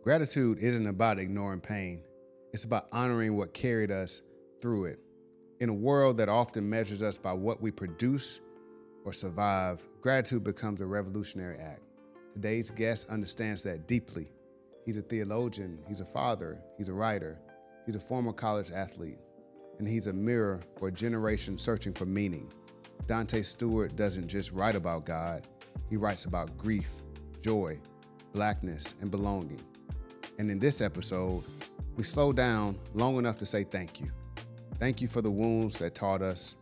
Gratitude isn't about ignoring pain. It's about honoring what carried us through it. In a world that often measures us by what we produce or survive, gratitude becomes a revolutionary act. Today's guest understands that deeply. He's a theologian, he's a father, he's a writer, he's a former college athlete, and he's a mirror for a generation searching for meaning. Danté Stewart doesn't just write about God, he writes about grief, joy, blackness, and belonging. And in this episode, we slow down long enough to say thank you. Thank you for the wounds that taught us.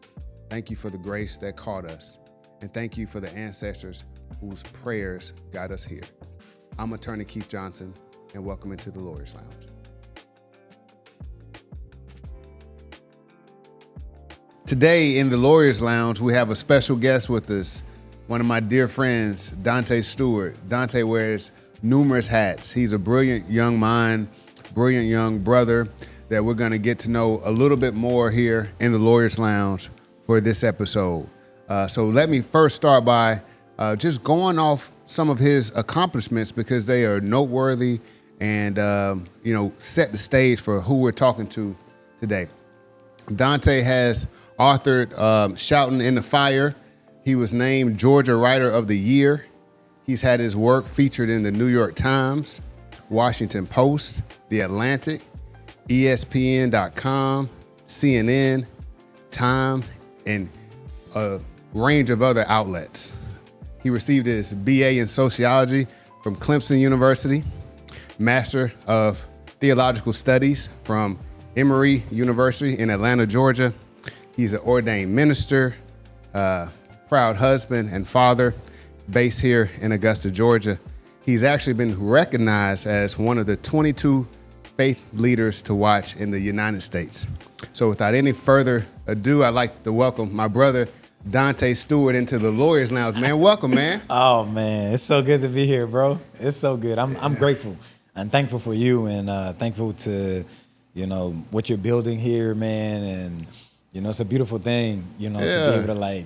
Thank you for the grace that caught us. And thank you for the ancestors whose prayers got us here. I'm attorney Keith Johnson, and welcome into the Lawyer's Lounge. Today in the Lawyer's Lounge, we have a special guest with us, one of my dear friends, Danté Stewart. Danté wears numerous hats. He's a brilliant young mind, brilliant young brother that we're going to get to know a little bit more here in the Lawyer's Lounge for this episode. So let me first start by just going off some of his accomplishments because they are noteworthy and, set the stage for who we're talking to today. Danté has authored Shouting in the Fire. He was named Georgia Writer of the Year. He's had his work featured in the New York Times, Washington Post, The Atlantic, ESPN.com, CNN, Time, and a range of other outlets. He received his BA in Sociology from Clemson University, Master of Theological Studies from Emory University in Atlanta, Georgia. He's an ordained minister, proud husband and father, based here in Augusta, Georgia. He's actually been recognized as one of the 22 faith leaders to watch in the United States. So without any further ado, I'd like to welcome my brother, Danté Stewart, into the Lawyer's Lounge. Man, welcome, man. Oh, man, it's so good to be here, bro. It's so good. I'm grateful. I'm thankful for you and thankful to, what you're building here, man. And, it's a beautiful thing, to be able to,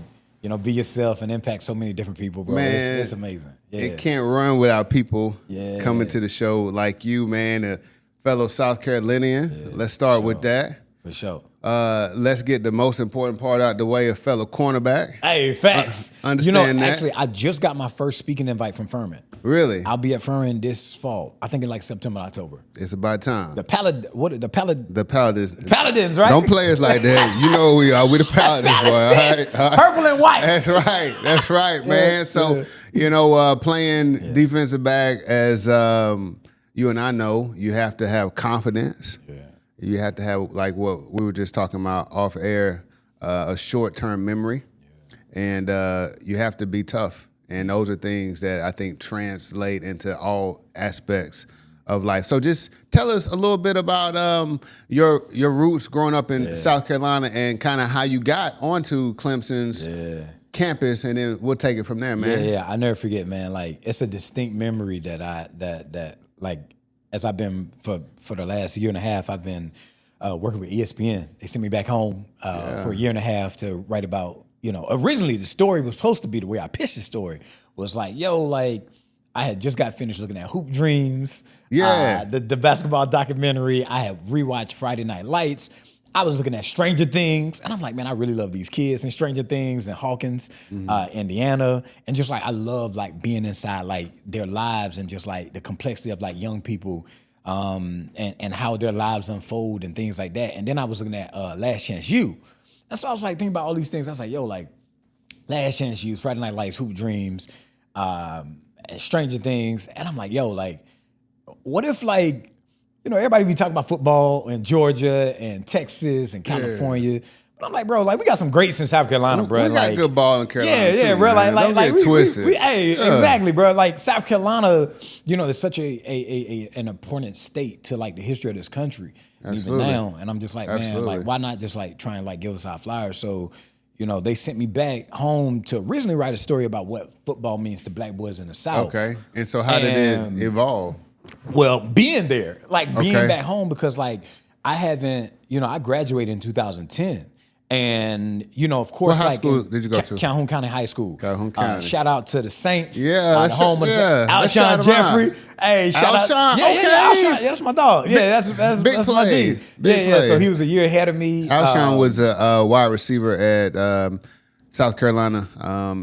be yourself and impact so many different people, bro. Man, it's amazing. Yeah. It can't run without people coming to the show like you, man, a fellow South Carolinian. Let's start with that. For sure. Let's get the most important part out the way, a fellow cornerback. Hey, facts. Understand that. Actually, I just got my first speaking invite from Furman. Really? I'll be at Furman this fall. I think in September, October. It's about time. The Paladins, Don't right? Don't play us like that. You know who we are. We the Paladins, boy. All right? All right? Purple and white. That's right, man. So, playing defensive back, as you and I know, you have to have confidence. Yeah. You have to have, like what we were just talking about off air, a short-term memory. Yeah. And you have to be tough. And those are things that I think translate into all aspects of life. So just tell us a little bit about your roots growing up in South Carolina and kind of how you got onto Clemson's campus, and then we'll take it from there, man. Yeah, I never forget, man. It's a distinct memory that as I've been for the last year and a half, I've been working with ESPN. They sent me back home for a year and a half to write about, originally the story was supposed to be the way I pitched the story was I had just got finished looking at Hoop Dreams, the basketball documentary. I had rewatched Friday Night Lights. I was looking at Stranger Things, and I'm like, man, I really love these kids in Stranger Things and Hawkins, Indiana, and just I love being inside their lives and just the complexity of young people and how their lives unfold and things like that. And then I was looking at Last Chance U, and so I was thinking about all these things. I was like, Last Chance U, Friday Night Lights, Hoop Dreams, and Stranger Things, and I'm like, what if everybody be talking about football in Georgia and Texas and California. But I'm like, bro, we got some greats in South Carolina, bro. We got good ball in Carolina. Yeah, bro. Don't get twisted. Exactly, bro. South Carolina, is such an important state to the history of this country. Absolutely. Even now. And I'm just man, why not just try and give us our flowers? So, they sent me back home to originally write a story about what football means to black boys in the South. Okay. And so how did it evolve? Well, being there, being back home, because I haven't, I graduated in 2010, And, you know, of course, What high like school did you go to? Calhoun County High School. Calhoun County. Shout out to the Saints. Yeah, the home of let's shout Alshon him Jeffrey. out. Hey, shout out. Alshon, Yeah, okay. Alshon. Yeah, that's my dog. Yeah, that's big my play. G. Big Yeah. play. So he was a year ahead of me. Alshon was a wide receiver at South Carolina,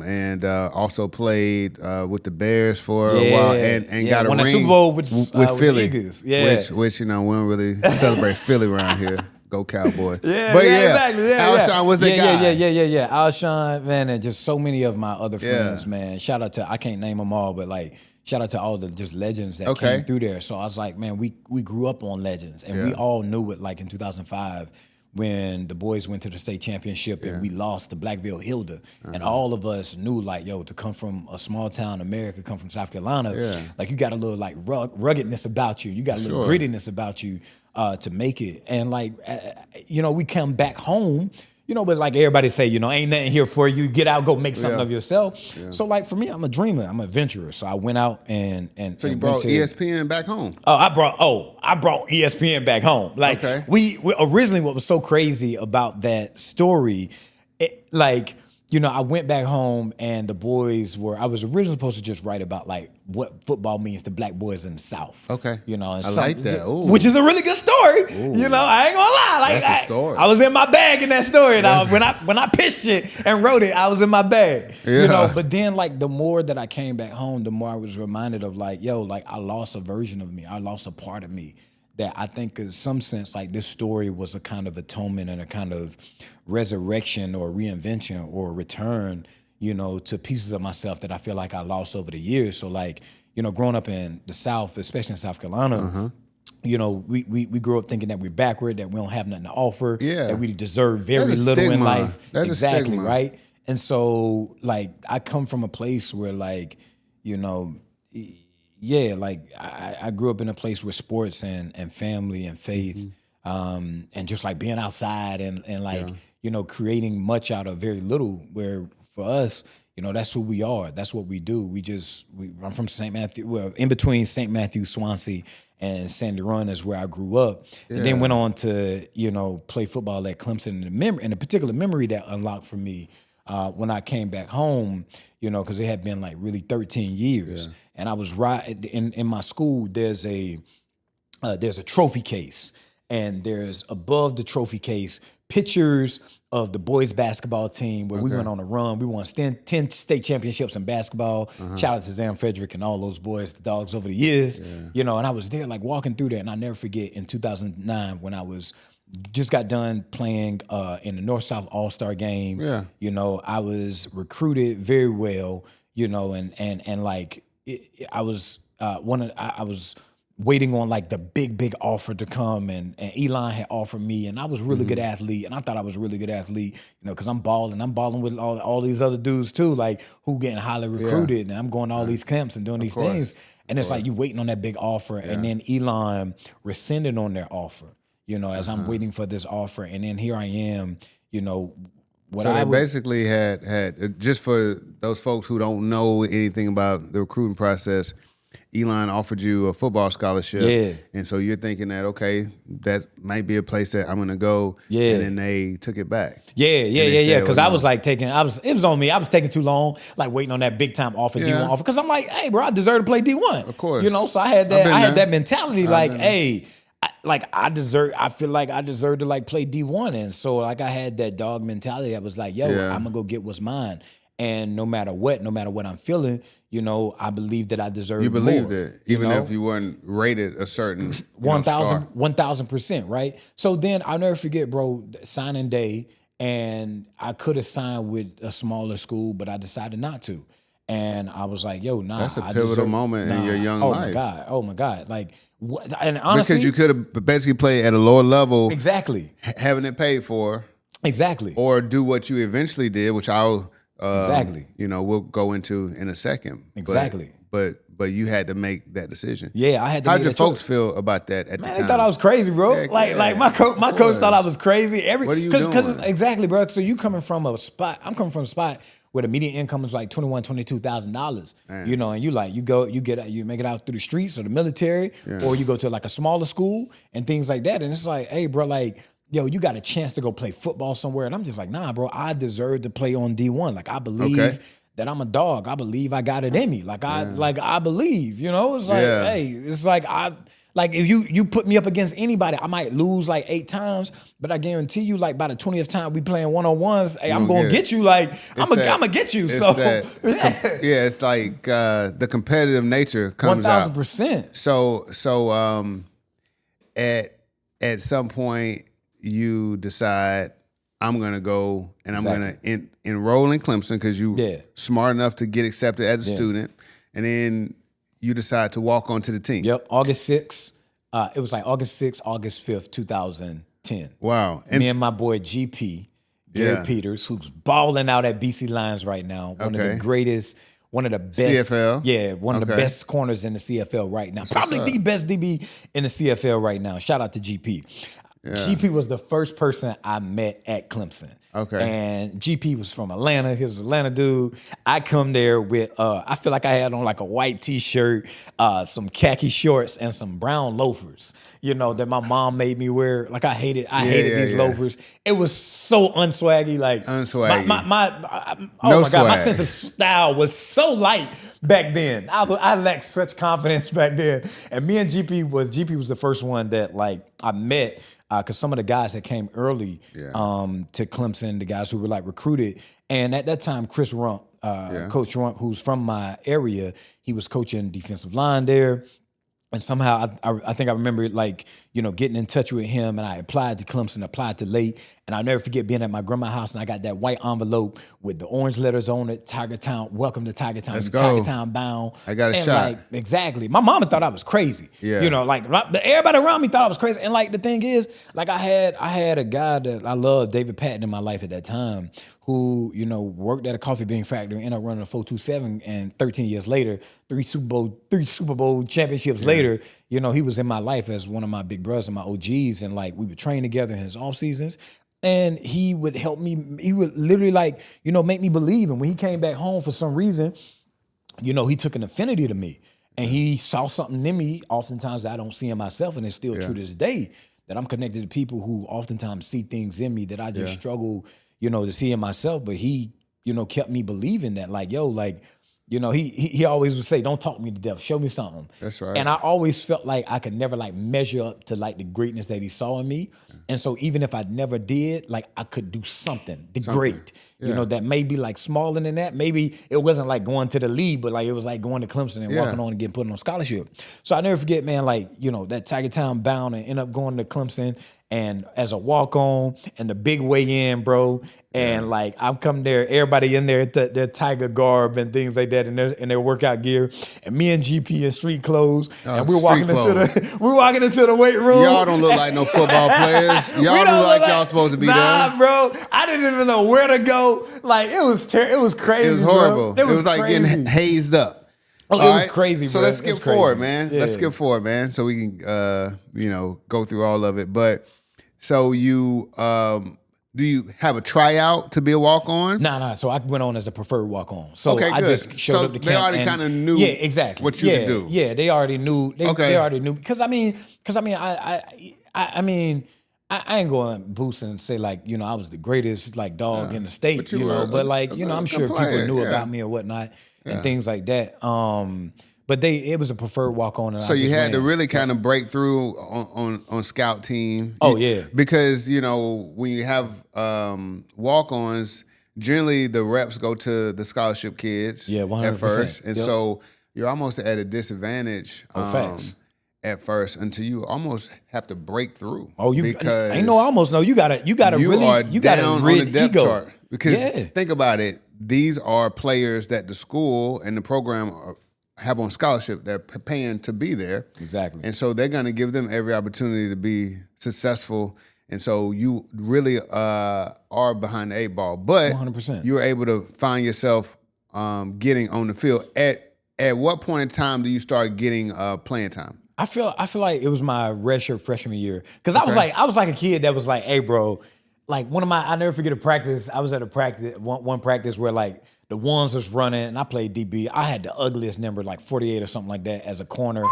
and also played with the Bears for a while, and got a won ring a Super Bowl with Philly. the Eagles. Yeah. Which you know we don't really celebrate Philly around here. Go Cowboys. Yeah, but exactly. Yeah, Alshon was the guy. Yeah. Alshon, man, and just so many of my other friends, man. Shout out to, I can't name them all, but like, shout out to all the just legends that came through there. So I was like, man, we grew up on legends, and we all knew it. Like in 2005, when the boys went to the state championship and we lost to Blackville Hilda, and all of us knew, like, yo, to come from a small town America, come from South Carolina, like you got a little like ruggedness about you, you got a little grittiness about you to make it. And like, you know, we come back home, you know, but like everybody say, you know, ain't nothing here for you. Get out, go make something of yourself. Yeah. So like for me, I'm a dreamer, I'm an adventurer. So I went out and so you brought ESPN back home. I brought ESPN back home. Like we originally, what was so crazy about that story, like, you know, I went back home and the boys I was originally supposed to just write about like what football means to black boys in the South. Okay. You know, and I like that. Ooh. Which is a really good story. Ooh. You know, I ain't gonna lie. Like, that's a story. I was in my bag in that story. And when I pitched it and wrote it, I was in my bag. Yeah. You know, but then like the more that I came back home, the more I was reminded of like, yo, like I lost a version of me. I lost a part of me that I think in some sense, like this story was a kind of atonement and a kind of resurrection or reinvention or return, you know, to pieces of myself that I feel like I lost over the years. So like, you know, growing up in the South, especially in South Carolina, you know, we grew up thinking that we're backward, that we don't have nothing to offer, that we deserve very little in life. That's exactly, a stigma. Right? And so like I come from a place where like, you know, like I grew up in a place with sports and family and faith, and just like being outside and like, you know, creating much out of very little, where for us, you know, that's who we are. That's what we do. I'm from St. Matthew, well, in between St. Matthew, Swansea, and Sandy Run is where I grew up. And then went on to, you know, play football at Clemson. And a particular memory that unlocked for me when I came back home, you know, because it had been like really 13 years. Yeah. And I was in my school, there's a trophy case. And there's above the trophy case pictures of the boys basketball team where we went on a run. We won 10 state championships in basketball. Shout out to Zam Frederick and all those boys, the dogs over the years. You know, and I was there like walking through there, and I never forget in 2009 when I just got done playing in the North-South All-Star game. Yeah. You know, I was recruited very well, you know, and like I was waiting on like the big offer to come, and Elon had offered me, and I was a really good athlete, and I thought I was a really good athlete, you know, because I'm balling with all these other dudes too, like who getting highly recruited, and I'm going to all these camps and doing these things, and it's like you waiting on that big offer, and then Elon rescinded on their offer, you know, as I'm waiting for this offer, and then here I am, you know. Basically had just for those folks who don't know anything about the recruiting process, Elon offered you a football scholarship, and so you're thinking that, okay, that might be a place that I'm going to go, and then they took it back. Because I was like it was on me. I was taking too long, like waiting on that big time offer, D1 offer, because I'm like, hey, bro, I deserve to play D1. Of course. You know, so I had that mentality, like, hey, I feel like I deserve to like play D1, and so like I had that dog mentality. I was like, yo, I'm gonna go get what's mine. And no matter what I'm feeling, you know, I believe that I deserve more. You believed it, even if you weren't rated a certain 1,000%, right? So then I'll never forget, bro, signing day, and I could have signed with a smaller school, but I decided not to. And I was like, yo, nah. That's a pivotal moment in your young life. Oh my God. Like, what? And honestly, because you could have basically played at a lower level. Exactly. Having it paid for. Exactly. Or do what you eventually did, which I'll... exactly. You know, we'll go into in a second. Exactly. But you had to make that decision. Yeah, I had to. How'd your folks feel about that at the time? They thought I was crazy, bro. Like my coach thought I was crazy. What are you doing? Because exactly, bro. So you coming from a spot? I'm coming from a spot where the median income is like $22,000. You know, and you make it out through the streets or the military, or you go to like a smaller school and things like that. And it's like, hey, bro, like, yo, you got a chance to go play football somewhere. And I'm just like, nah, bro, I deserve to play on D1. Like, I believe that I'm a dog. I believe I got it in me. Like, I believe, you know, it's like, hey, it's like, like if you put me up against anybody, I might lose like 8 times, but I guarantee you, like by the 20th time we playing one-on-ones, hey, I'm gonna get you. Like I'm gonna get you. So it's like the competitive nature comes out. 1000%. So at some point you decide I'm gonna go and I'm gonna enroll in Clemson because you smart enough to get accepted as a student, and then you decide to walk onto the team. Yep, August 6th. It was like August 6th, August 5th, 2010. Wow. Me and my boy GP, Gary Peters, who's balling out at BC Lions right now. One of the greatest, one of the best. CFL? Yeah, one of the best corners in the CFL right now. Probably the best DB in the CFL right now. Shout out to GP. Yeah. GP was the first person I met at Clemson. Okay. And GP was from Atlanta. He was an Atlanta dude. I come there with, I feel like I had on like a white t-shirt, some khaki shorts, and some brown loafers, you know, that my mom made me wear. Like I hated these loafers. It was so unswaggy. Like unswaggy. My God, my sense of style was so light back then. I lacked such confidence back then. And me and GP was the first one that like I met. Because some of the guys that came early to Clemson, the guys who were like recruited, and at that time, Chris Rump, Coach Rump, who's from my area, he was coaching defensive line there. And somehow I think I remember like, you know, getting in touch with him, and I applied to Clemson, applied to late. And I'll never forget being at my grandma's house, and I got that white envelope with the orange letters on it, Tiger Town, welcome to Tiger Town, Tiger Town bound. I got a shot. Like, exactly. My mama thought I was crazy. Yeah. You know, like everybody around me thought I was crazy. And like the thing is, like I had a guy that I loved, David Patton, in my life at that time, who, you know, worked at a coffee bean factory, ended up running a 427, and 13 years later, three Super Bowl championships later, you know, he was in my life as one of my big brothers and my OGs, and like we would train together in his off seasons. And he would help me. He would literally like, you know, make me believe. And when he came back home for some reason, you know, he took an affinity to me, and he saw something in me oftentimes that I don't see in myself. And it's still true to this day that I'm connected to people who oftentimes see things in me that I just struggle, you know, to see in myself. But he, you know, kept me believing that, like, yo, like, you know, he always would say, don't talk me to death, show me something. That's right. And I always felt like I could never like measure up to like the greatness that he saw in me. And so even if I never did, like I could do something great, you know, that may be like smaller than that. Maybe it wasn't like going to the league, but like it was like going to Clemson and walking on and getting put on scholarship. So I never forget, man, like, you know, that Tiger Town bound and end up going to Clemson and as a walk-on and the big weigh-in, bro. And like I'm coming there, everybody in there, their Tiger garb and things like that, and their workout gear, and me and GP in street clothes, and we're walking into the weight room. Y'all don't look like no football players. Y'all don't look like y'all supposed to be there. Nah, bro, I didn't even know where to go. Like it was crazy. It was horrible. Bro. It was like crazy. getting hazed up. Oh, it was crazy, bro. So let's skip forward, man. Yeah. Let's skip forward, man, so we can you know, go through all of it. But so you do you have a tryout to be a walk-on? Nah. So I went on as a preferred walk-on. So I good. just showed up to camp. They already kind of knew what you could do. Yeah, they already knew. They already knew. Because I mean, I ain't going to boost and say like, you know, I was the greatest like dog in the state, you know. But like, you know, I'm sure people knew about me or whatnot and things like that. But it was a preferred walk-on. And so you had to really kind of break through on scout team. Oh, yeah. Because, you know, when you have walk-ons, generally the reps go to the scholarship kids 100%. at first. And so you're almost at a disadvantage at first until you almost have to break through. Oh, because ain't no almost. No, you gotta really, you gotta on the depth chart. Because think about it, these are players that the school and the program have on scholarship. They're paying to be there. Exactly. And so they're going to give them every opportunity to be successful. And so you really are behind the 8 ball. But 100%. You were able to find yourself getting on the field. At what point in time do you start getting playing time? I feel like it was my redshirt freshman year. Because I was like a kid that was like, hey, bro, like I never forget a practice. I was at a practice, one practice where like the ones was running, and I played DB. I had the ugliest number, like 48 or something like that, as a corner.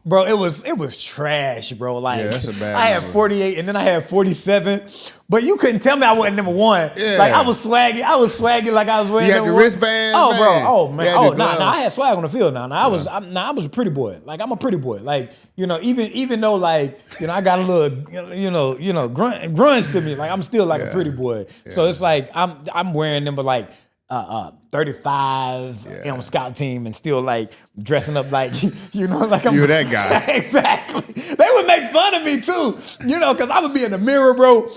Bro, it was trash, bro. Like, Yeah, that's a bad I had number. 48, and then I had 47. But you couldn't tell me I wasn't number one. Yeah. Like, I was swaggy like I was wearing You had number the one. wristbands, Oh, man. bro. Oh, man. You had Oh, the nah, gloves. I had swag on the field now. I was a pretty boy. Like, I'm a pretty boy. Like, you know, even though, like, you know, I got a little, you know, grunge to me. Like, I'm still like a pretty boy. So it's like I'm wearing number like 35 on scout team and still like dressing up like, you know, like I'm. You're that guy. Exactly. They would make fun of me too, you know, because I would be in the mirror, bro.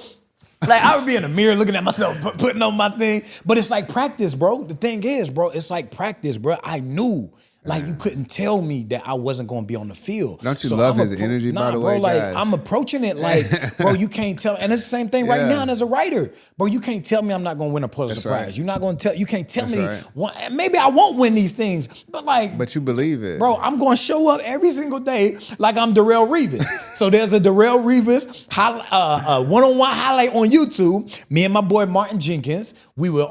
Like, I would be in the mirror looking at myself, putting on my thing. But it's like practice, bro. The thing is, bro, it's like practice, bro. I knew. Like, you couldn't tell me that I wasn't going to be on the field. Don't you love his energy, by the way, bro, like, guys? I'm approaching it like, bro, you can't tell. And it's the same thing right now as a writer. Bro, you can't tell me I'm not going to win a Pulitzer Prize. right. You're not going to tell. You can't tell That's me. right. Maybe I won't win these things, but like. But you believe it. Bro, I'm going to show up every single day like I'm Darrell Revis. So there's a Darrell Revis one-on-one highlight on YouTube. Me and my boy Martin Jenkins, we would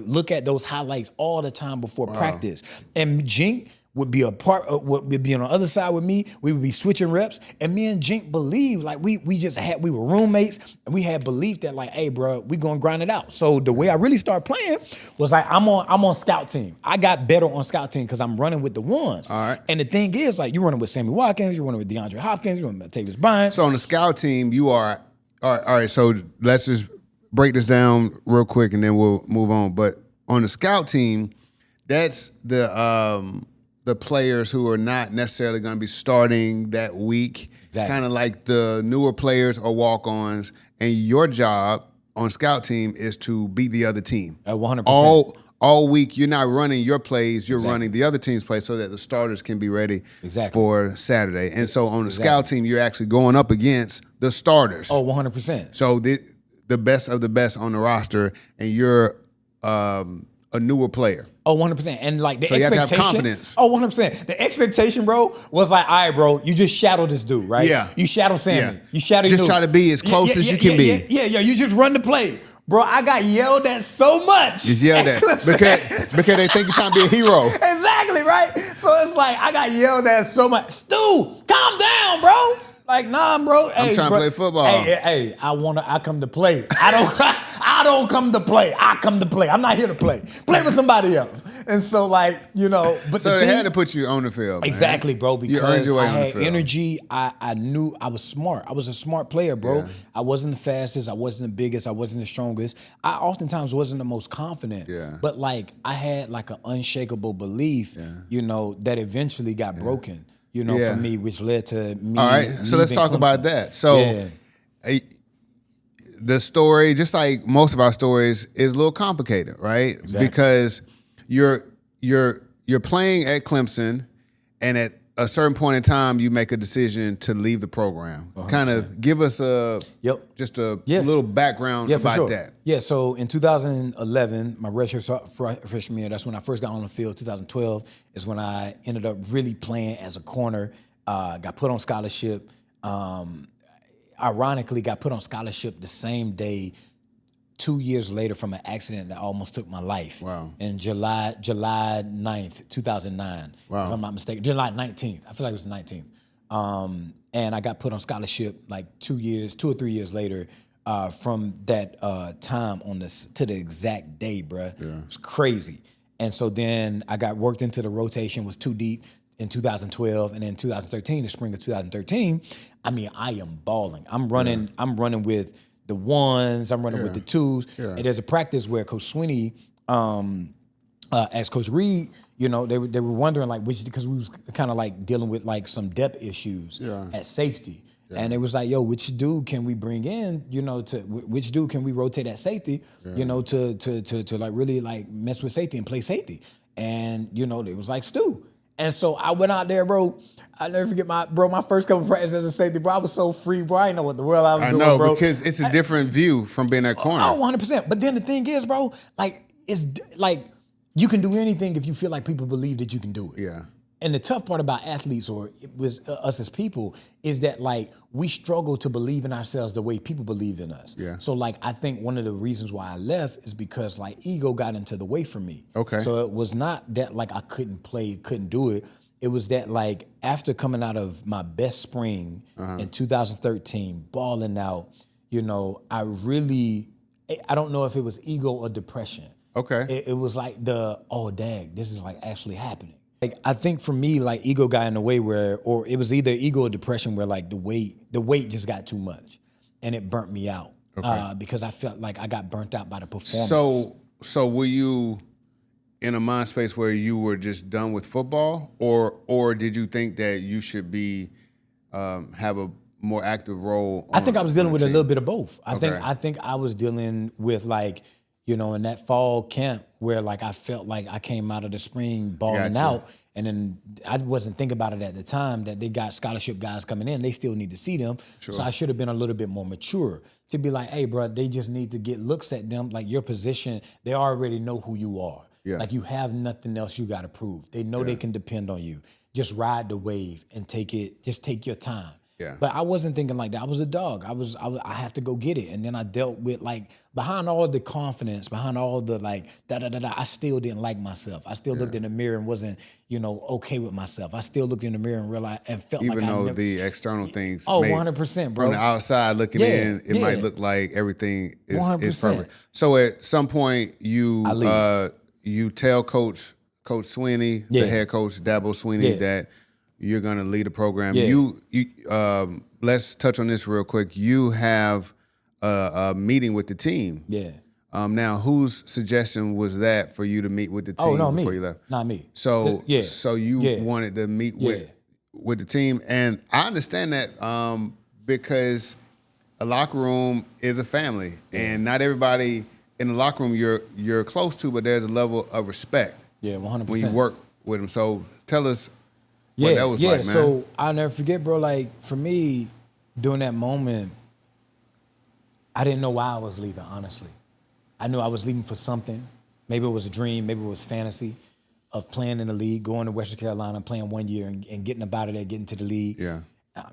look at those highlights all the time before practice. And Jink would be would be on the other side with me. We would be switching reps. And me and Jink believed, like we were roommates, and we had belief that, like, hey, bro, we gonna grind it out. So the way I really started playing was like, I'm on scout team. I got better on scout team because I'm running with the ones. All right. And the thing is, like, you're running with Sammy Watkins, you're running with DeAndre Hopkins, you're running with Tavis Bryant. So on the scout team, you are all right. So let's just break this down real quick, and then we'll move on. But on the scout team, that's the players who are not necessarily going to be starting that week. Exactly. Kind of like the newer players or walk-ons. And your job on scout team is to beat the other team. 100%. All week, you're not running your plays, you're running the other team's plays so that the starters can be ready for Saturday. And so on the scout team, you're actually going up against the starters. Oh, 100%. So the best of the best on the roster, and you're a newer player. Oh, 100%. And like the So you have to expectation. have confidence. Oh, 100%. The expectation, bro, was like, all right, bro, you just shadow this dude, right? Yeah. You shadow Sammy. Yeah. You shadow Just dude. try to be as close as you can be. Yeah. You just run the play. Bro, I got yelled at so much. Just yelled at because they think you're trying to be a hero. Exactly, right? So it's like, I got yelled at so much. Stu, calm down, bro. Like, nah, bro. I'm trying to play football. Hey, I come to play. I don't come to play. I come to play. I'm not here to play. Play with somebody else. And so, like, you know, but So they had to put you on the field, man. Exactly, bro, You earned because your way I on the had field. energy. I knew I was smart. I was a smart player, bro. Yeah. I wasn't the fastest. I wasn't the biggest. I wasn't the strongest. I oftentimes wasn't the most confident. Yeah. But, like, I had, like, an unshakable belief, you know, that eventually got broken, you know, for me, which led to me. All right, so let's leaving talk about Clemson. that. So the story, just like most of our stories, is a little complicated, right? Exactly. Because you're playing at Clemson, and at a certain point in time, you make a decision to leave the program. 100%. Kind of give us just a little background about that. Yeah, so in 2011, my redshirt freshman year, that's when I first got on the field. 2012 is when I ended up really playing as a corner. Got put on scholarship. Ironically, got put on scholarship the same day 2 years later from an accident that almost took my life. Wow. In July 9th, 2009. Wow. If I'm not mistaken. July 19th. I feel like it was the 19th. And I got put on scholarship like 2 or 3 years later from that time to the exact day, bruh. Yeah. It was crazy. And so then I got worked into the rotation, was too deep in 2012, and then 2013, the spring of 2013, I mean, I am balling. I'm running with the ones, I'm running with the twos. Yeah. And there's a practice where Coach Sweeney asked Coach Reed, you know, they were wondering like because we was kind of like dealing with like some depth issues at safety. Yeah. And it was like, yo, which dude can we bring in, you know, which dude can we rotate at safety, you know, to like really like mess with safety and play safety. And, you know, it was like Stu. And so I went out there, bro. I'll never forget my first couple of practices as a safety, bro. I was so free, bro. I didn't know what the world I was doing, bro. I know, because it's a different view from being that corner. Oh, 100%. But then the thing is, bro, like, it's like you can do anything if you feel like people believe that you can do it. Yeah. And the tough part about athletes, or it was us as people, is that like we struggle to believe in ourselves the way people believe in us. Yeah. So like I think one of the reasons why I left is because like ego got into the way for me. Okay. So it was not that like I couldn't play, couldn't do it. It was that like after coming out of my best spring in 2013, balling out, you know, I don't know if it was ego or depression. Okay. It was like dag, this is like actually happening. Like I think for me, like ego got in the way or it was either ego or depression where like the weight just got too much and it burnt me out because I felt like I got burnt out by the performance. So were you in a mind space where you were just done with football, or did you think that you should be have a more active role? I think I was dealing with a little bit of both. I Okay. think I was dealing with like, you know, in that fall camp where like I felt like I came out of the spring balling Gotcha. out, and then I wasn't thinking about it at the time that they got scholarship guys coming in. They still need to see them. Sure. So I should have been a little bit more mature to be like, hey, bro, they just need to get looks at them. Like your position, they already know who you are. Yeah. Like you have nothing else you got to prove. They know they can depend on you. Just ride the wave and take your time. Yeah. But I wasn't thinking like that. I was a dog. I have to go get it. And then I dealt with like behind all the confidence, behind all the like I still didn't like myself. I still looked in the mirror and wasn't, you know, okay with myself. I still looked in the mirror and realized and felt Even like though the external things, 100%, bro. From the outside looking in, it might look like everything is 100%. perfect. So at some point you tell Coach Sweeney, the head coach Dabo Sweeney, that you're going to lead a program. You let's touch on this real quick. You have a meeting with the team. Yeah. Now, whose suggestion was that for you to meet with the team before you left? Not me. So you wanted to meet with the team, and I understand that because a locker room is a family, and not everybody in the locker room you're close to, but there's a level of respect. Yeah, 100%. When you work with them. So tell us what that was like, man. So I'll never forget, bro. Like for me, during that moment, I didn't know why I was leaving, honestly. I knew I was leaving for something. Maybe it was a dream, maybe it was fantasy of playing in the league, going to Western Carolina, playing 1 year and getting up out of there, getting to the league. Yeah.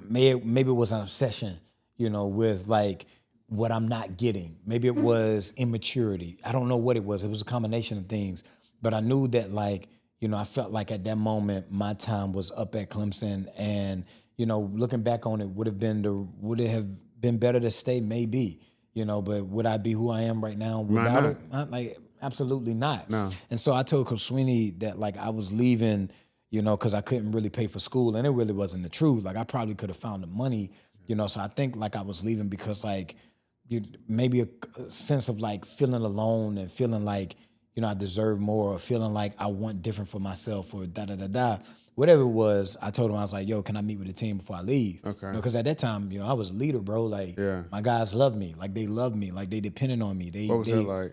Maybe it was an obsession, you know, with like what I'm not getting. Maybe it was immaturity. I don't know what it was. It was a combination of things. But I knew that like, you know, I felt like at that moment my time was up at Clemson, and you know, looking back on it, would it have been better to stay? Maybe, you know, but would I be who I am right now without it? Like, absolutely not. No. And so I told Coach Sweeney that like I was leaving, you know, because I couldn't really pay for school, and it really wasn't the truth. Like I probably could have found the money, you know. So I think like I was leaving because like maybe a sense of like feeling alone and feeling like, you know, I deserve more, or feeling like I want different for myself, or whatever it was. I told him, I was like, yo, can I meet with the team before I leave? Okay. Because at that time, you know, I was a leader, bro. Like my guys loved me. Like they loved me. Like they depended on me. What was that like?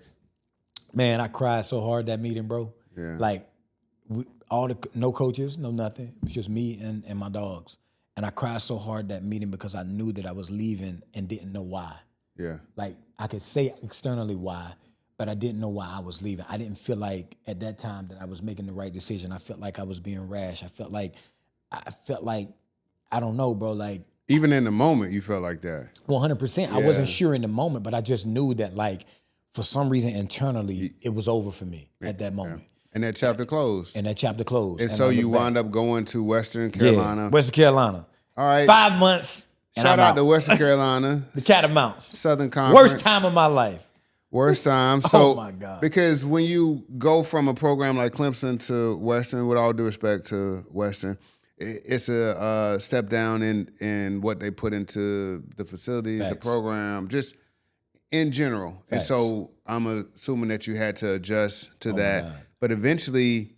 Man, I cried so hard that meeting, bro. Yeah. Like no coaches, no nothing. It was just me and my dogs. And I cried so hard that meeting because I knew that I was leaving and didn't know why. Yeah. Like I could say externally why, but I didn't know why I was leaving. I didn't feel like at that time that I was making the right decision. I felt like I was being rash. I felt like, I don't know, bro. Like even in the moment, you felt like that. 100%. I wasn't sure in the moment, but I just knew that like for some reason internally it was over for me at that moment. And that chapter closed. And so you wound up going to Western Carolina. Yeah, Western Carolina. All right. 5 months. Shout out to Western Carolina. The Catamounts. Southern Conference. Worst time of my life. Worst time. So, oh my God. Because when you go from a program like Clemson to Western, with all due respect to Western, it's a step down in what they put into the facilities, the program, just in general. And so I'm assuming that you had to adjust to that. But eventually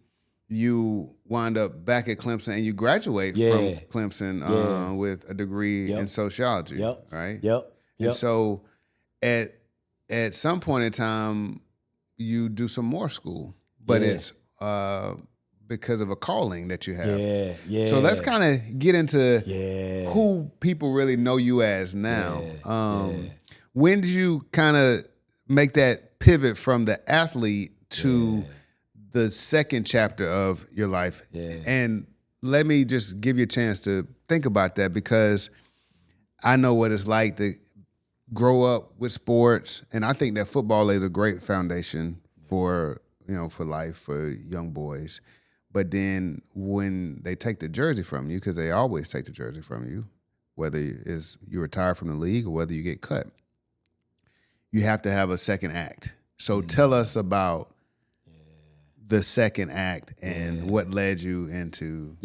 you wind up back at Clemson and you graduate from Clemson with a degree in sociology, right? Yep. And so at some point in time, you do some more school, but it's because of a calling that you have. Yeah. So let's kind of get into who people really know you as now. When did you kind of make that pivot from the athlete to the second chapter of your life? And let me just give you a chance to think about that, because I know what it's like to grow up with sports, and I think that football lays a great foundation for life for young boys. But then when they take the jersey from you, because they always take the jersey from you, whether it's you retire from the league or whether you get cut, you have to have a second act. So tell us about the second act and what led you into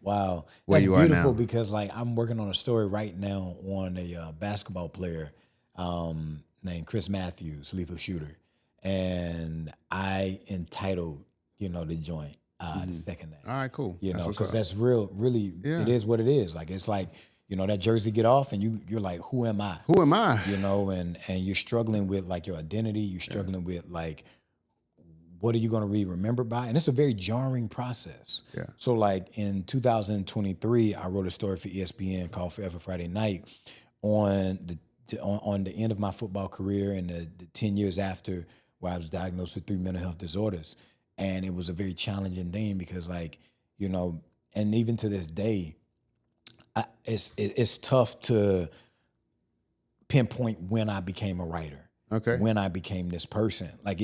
wow. where That's you are beautiful now. because like I'm working on a story right now on a basketball player named Chris Matthews, lethal shooter. And I entitled, the joint, the second act. All right, cool. Because that's really, it is what it is. Like, it's like, that jersey get off and you're like, who am I? Who am I? And you're struggling with like your identity. You're struggling with like, what are you going to be remembered by? And it's a very jarring process. Yeah. So like in 2023, I wrote a story for ESPN called Forever Friday Night on the end of my football career and the 10 years after, where I was diagnosed with 3 mental health disorders. And it was a very challenging thing because like, and even to this day, it's tough to pinpoint when I became a writer. Okay. When I became this person. Like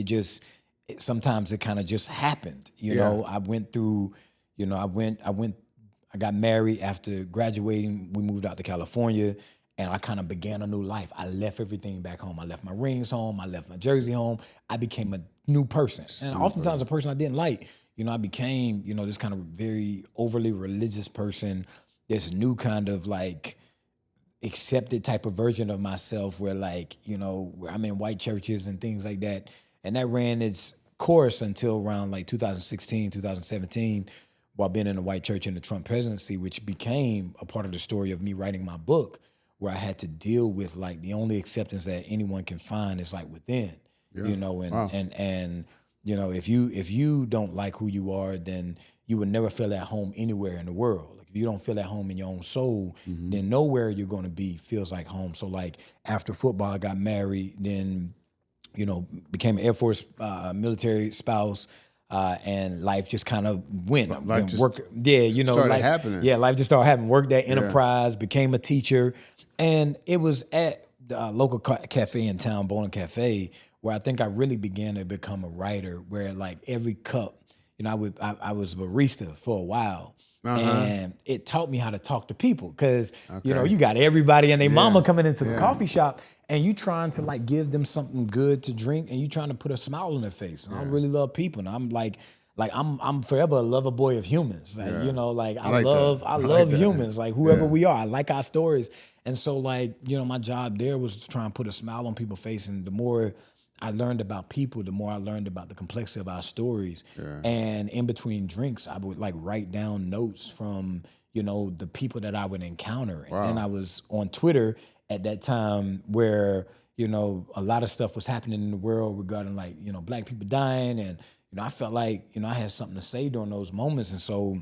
sometimes it kind of just happened. I went through, I got married after graduating. We moved out to California and I kind of began a new life. I left everything back home. I left my rings home. I left my jersey home. I became a new person. And oftentimes a person I didn't like, I became, this kind of very overly religious person, this new kind of like accepted type of version of myself where like, where I'm in white churches and things like that. And that ran its course until around like 2016, 2017, while being in a white church in the Trump presidency, which became a part of the story of me writing my book, where I had to deal with like the only acceptance that anyone can find is like within, and if you don't like who you are, then you would never feel at home anywhere in the world. Like if you don't feel at home in your own soul, then nowhere you're going to be feels like home. So like after football, I got married, then became an Air Force military spouse, and life just kind of went. Life just started happening. Yeah, life just started happening. Worked at Enterprise, became a teacher, and it was at the local cafe in town, Bowling Cafe, where I think I really began to become a writer. Where like every cup, I was a barista for a while. And it taught me how to talk to people because, you got everybody and their mama coming into the coffee shop and you trying to like give them something good to drink and you trying to put a smile on their face. And I really love people. And I'm like I'm forever a lover boy of humans. Like, I love humans, like whoever we are. I like our stories. And so like, my job there was to try and put a smile on people's face. And the more I learned about people, the more I learned about the complexity of our stories. Yeah. And in between drinks, I would like write down notes from, the people that I would encounter. And then I was on Twitter at that time where, a lot of stuff was happening in the world regarding like, Black people dying. And, I felt like, I had something to say during those moments. And so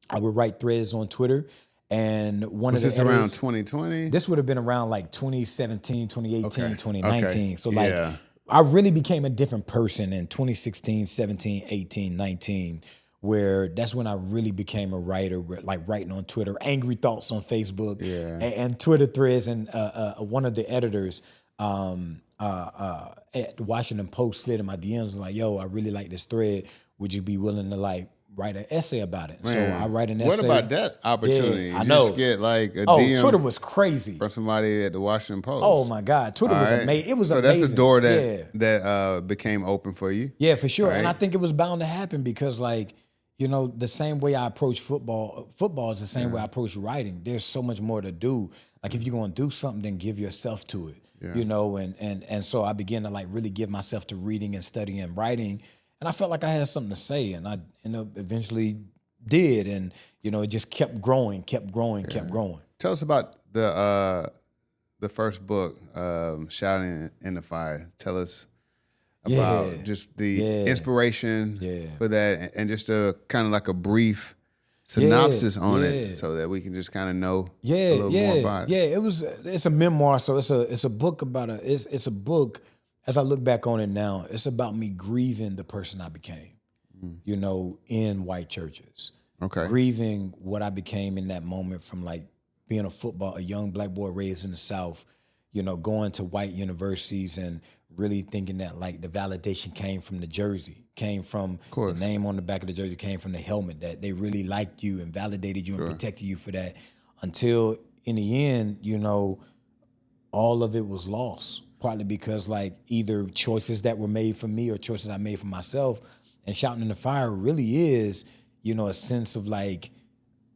I would write threads on Twitter. And one was of the this around 2020? This would have been around like 2017, 2018, 2019. So like, I really became a different person in 2016, 17, 18, 19, where that's when I really became a writer, like writing on Twitter, angry thoughts on Facebook and Twitter threads. And one of the editors at the Washington Post slid in my DMs and like, yo, I really like this thread. Would you be willing to like write an essay about it? Man, so I write an essay. What about that opportunity? Yeah, I know. Just get like a DM. Twitter was crazy. From somebody at the Washington Post. Oh my God, Twitter was amazing. It was so amazing. So that's a door that became open for you. Yeah, for sure. Right. And I think it was bound to happen because like, the same way I approach football is the same way I approach writing. There's so much more to do. Like if you're gonna do something, then give yourself to it. Yeah. And so I began to like really give myself to reading and studying and writing. And I felt like I had something to say, and I eventually did, and it just kept growing. Tell us about the first book, Shouting in the Fire. Tell us about just the inspiration for that, and just a kind of like a brief synopsis on it, so that we can just kind of know a little more about it. Yeah, it's a memoir, so it's a book about it's a book. As I look back on it now, it's about me grieving the person I became, in white churches. Okay. grieving what I became in that moment from like being a young black boy raised in the South, going to white universities and really thinking that like the validation came from the jersey, came from the name on the back of the jersey, came from the helmet, that they really liked you and validated you and protected you for that, until in the end, all of it was lost, partly because like either choices that were made for me or choices I made for myself. And Shouting in the Fire really is, a sense of like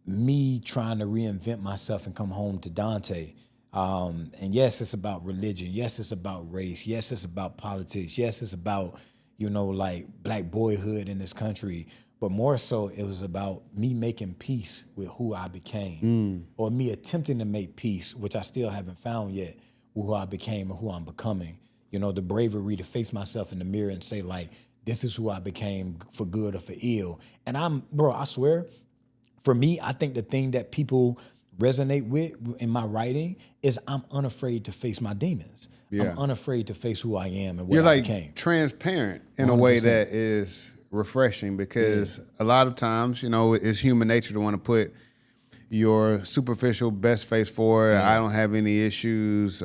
me trying to reinvent myself and come home to Danté. And yes, it's about religion. Yes, it's about race. Yes, it's about politics. Yes, it's about, like black boyhood in this country. But more so, it was about me making peace with who I became, or me attempting to make peace, which I still haven't found yet, with who I became and who I'm becoming. The bravery to face myself in the mirror and say, like, this is who I became for good or for ill. And I swear, for me, I think the thing that people resonate with in my writing is I'm unafraid to face my demons. Yeah. I'm unafraid to face who I am and what I became. You're like transparent in 100%. A way that is refreshing, because a lot of times, it's human nature to want to put your superficial best face forward. I don't have any issues,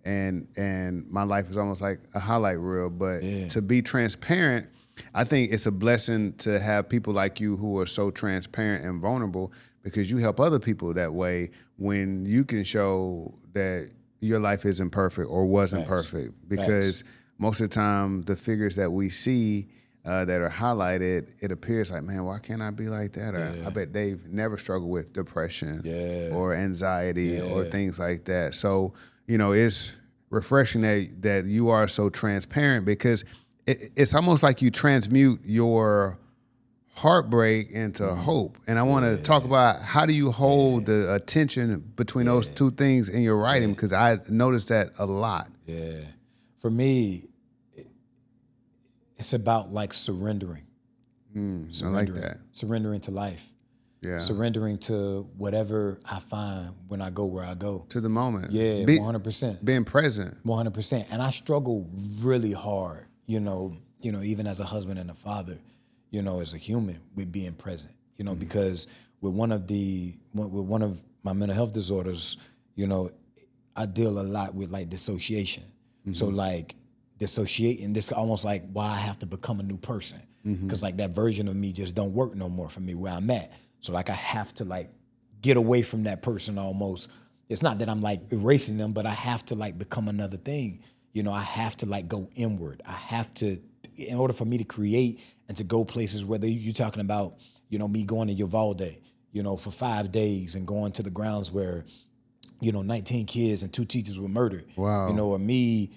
and my life is almost like a highlight reel. But to be transparent, I think it's a blessing to have people like you who are so transparent and vulnerable, because you help other people that way when you can show that your life isn't perfect or wasn't perfect. Because most of the time, the figures that we see that are highlighted, it appears like, man, why can't I be like that? Or I bet they've never struggled with depression or anxiety or things like that. So, it's refreshing that you are so transparent, because it's almost like you transmute your heartbreak into hope. And I want to talk about, how do you hold the attention between those two things in your writing? Because I noticed that a lot. Yeah. For me, it's about like surrendering. I like that. Surrendering to life. Yeah. Surrendering to whatever I find when I go where I go. To the moment. Yeah, 100%. Being present. 100%. And I struggle really hard, even as a husband and a father, as a human, with being present, because with one of my mental health disorders, I deal a lot with like dissociation. So like dissociating, this almost like why I have to become a new person. Because like that version of me just don't work no more for me where I'm at. So like I have to like get away from that person almost. It's not that I'm like erasing them, but I have to like become another thing. I have to like go inward. I have to, in order for me to create and to go places, whether you're talking about, me going to Uvalde, for 5 days and going to the grounds where, 19 kids and 2 teachers were murdered. Wow. Or me,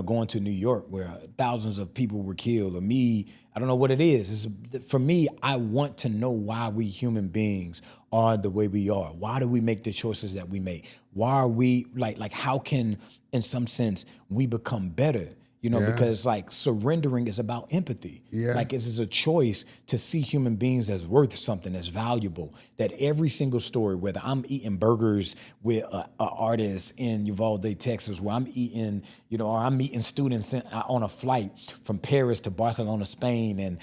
going to New York where thousands of people were killed, or me, I don't know what it is. For me, I want to know why we human beings are the way we are. Why do we make the choices that we make? Why are we like how can, in some sense, we become better? Because like surrendering is about empathy. Yeah. Like it is a choice to see human beings as worth something, as valuable. That every single story, whether I'm eating burgers with an artist in Uvalde, Texas, where I'm eating, or I'm meeting students on a flight from Paris to Barcelona, Spain, and,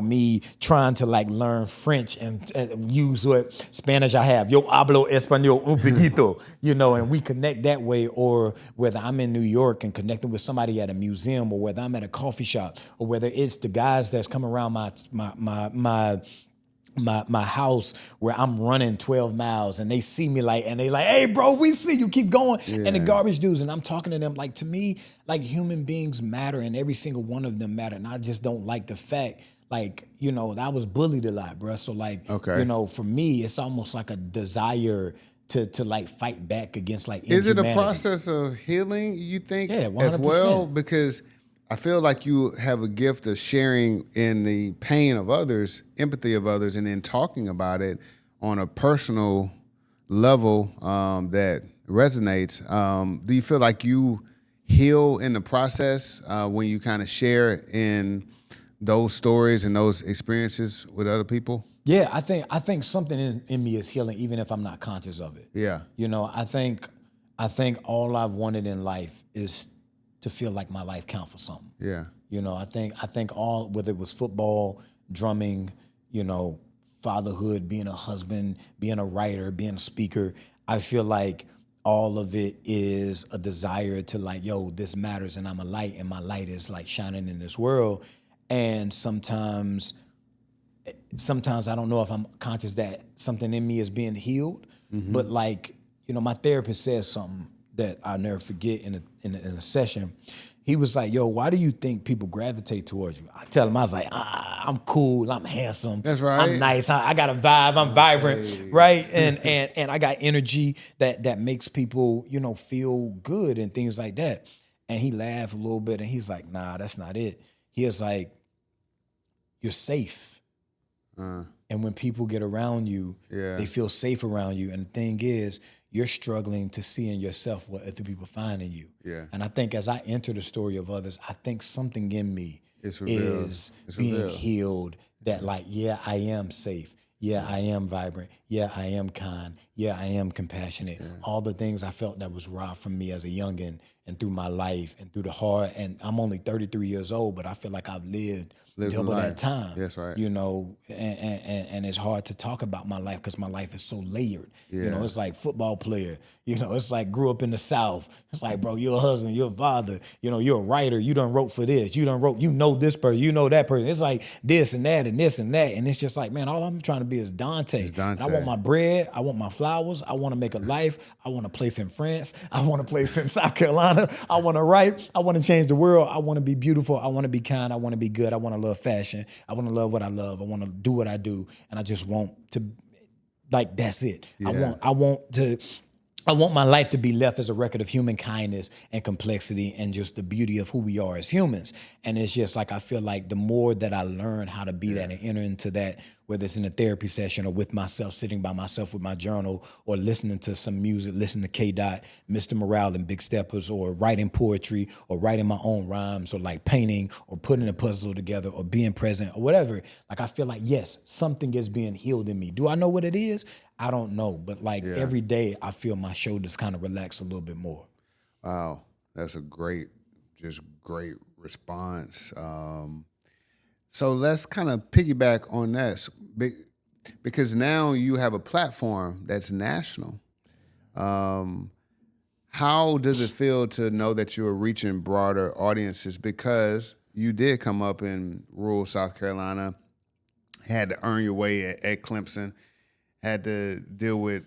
me trying to like learn French and use what Spanish I have. Yo hablo español un poquito, and we connect that way. Or whether I'm in New York and connecting with somebody at a museum, or whether I'm at a coffee shop, or whether it's the guys that's come around my house where I'm running 12 miles and they see me and they like, hey bro, we see you, keep going. Yeah. And the garbage dudes, and I'm talking to them, like, to me, like human beings matter and every single one of them matter. And I just don't like the fact, like, I was bullied a lot, bro. So like, for me, it's almost like a desire to like fight back against like inhumanity. Is it a process of healing, you think, 100%. As well? Because I feel like you have a gift of sharing in the pain of others, empathy of others, and then talking about it on a personal level that resonates. Do you feel like you heal in the process when you kind of share in those stories and those experiences with other people? Yeah, I think something in me is healing, even if I'm not conscious of it. Yeah. I think all I've wanted in life is to feel like my life count for something. Yeah. I think all, whether it was football, drumming, fatherhood, being a husband, being a writer, being a speaker. I feel like all of it is a desire to like, yo, this matters and I'm a light and my light is like shining in this world. And sometimes I don't know if I'm conscious that something in me is being healed, but like, my therapist says something that I'll never forget in a session. He was like, yo, why do you think people gravitate towards you? I tell him, I was like, I'm cool, I'm handsome. That's right. I'm nice, I got a vibe, I'm vibrant, right? And I got energy that makes people, feel good and things like that. And he laughed a little bit and he's like, nah, that's not it. He was like, you're safe. And when people get around you, they feel safe around you. And the thing is, you're struggling to see in yourself what other people find in you. Yeah. And I think as I enter the story of others, I think something in me is being revealed. Healed that like, yeah, I am safe. Yeah, I am vibrant. Yeah, I am kind. Yeah, I am compassionate. Yeah. All the things I felt that was robbed from me as a youngin' and through my life and through the hard, and I'm only 33 years old, but I feel like I've lived double that time. That's right. And it's hard to talk about my life because my life is so layered. Yeah. It's like football player. It's like grew up in the South. It's like, bro, you're a husband, you're a father. You're a writer. You done wrote for this. You done wrote. This person. That person. It's like this and that and this and that. And it's just like, man, all I'm trying to be is Danté. And I want my bread. I want my flowers. I want to make a life. I want a place in France. I want a place in South Carolina. I want to write. I want to change the world. I want to be beautiful. I want to be kind. I want to be good. I want to love fashion. I want to love what I love. I want to do what I do. And I just want to, like, that's it. Yeah. I want my life to be left as a record of human kindness and complexity and just the beauty of who we are as humans. And it's just like, I feel like the more that I learn how to be that and enter into that, whether it's in a therapy session or with myself, sitting by myself with my journal or listening to some music, listening to K-Dot, Mr. Morale and Big Steppers, or writing poetry or writing my own rhymes or like painting or putting a puzzle together or being present or whatever. Like, I feel like, yes, something is being healed in me. Do I know what it is? I don't know. But like every day I feel my shoulders kind of relax a little bit more. Wow. That's a great response. So let's kind of piggyback on that because now you have a platform that's national. How does it feel to know that you're reaching broader audiences? Because you did come up in rural South Carolina, had to earn your way at Clemson, had to deal with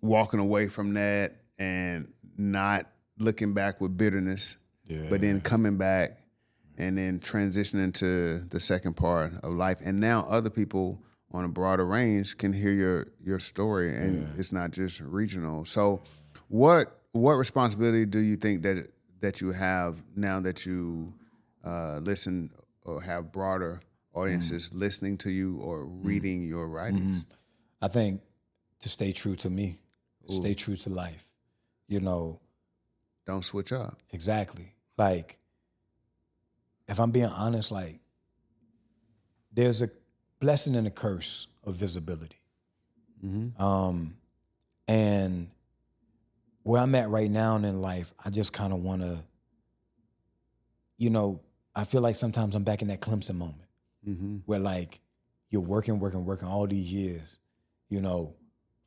walking away from that and not looking back with bitterness, but then coming back and then transitioning to the second part of life. And now other people on a broader range can hear your story, and it's not just regional. So what responsibility do you think that you have now that you listen or have broader audiences listening to you or reading your writings? I think to stay true to me, stay true to life, Don't switch up. Exactly. Like, if I'm being honest, like, there's a blessing and a curse of visibility. And where I'm at right now in life, I just kind of want to, I feel like sometimes I'm back in that Clemson moment where like you're working all these years,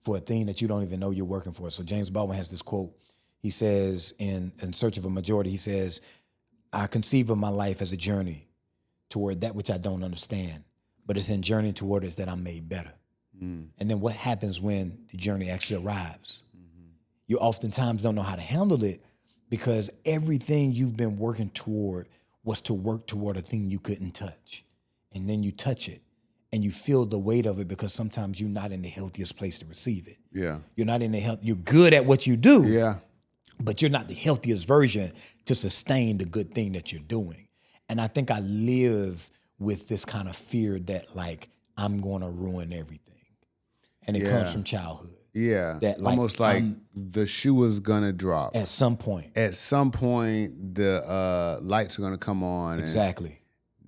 for a thing that you don't even know you're working for. So James Baldwin has this quote. He says in Search of a Majority, he says, I conceive of my life as a journey toward that which I don't understand, but it's in journey toward it that I'm made better. And then what happens when the journey actually arrives? You oftentimes don't know how to handle it because everything you've been working toward was to work toward a thing you couldn't touch. And then you touch it and you feel the weight of it because sometimes you're not in the healthiest place to receive it. Yeah. You're not in the health. You're good at what you do. Yeah. But you're not the healthiest version to sustain the good thing that you're doing. And I think I live with this kind of fear that like, I'm going to ruin everything. And it comes from childhood. Yeah. That like, almost like the shoe is going to drop. At some point. At some point, the lights are going to come on. Exactly.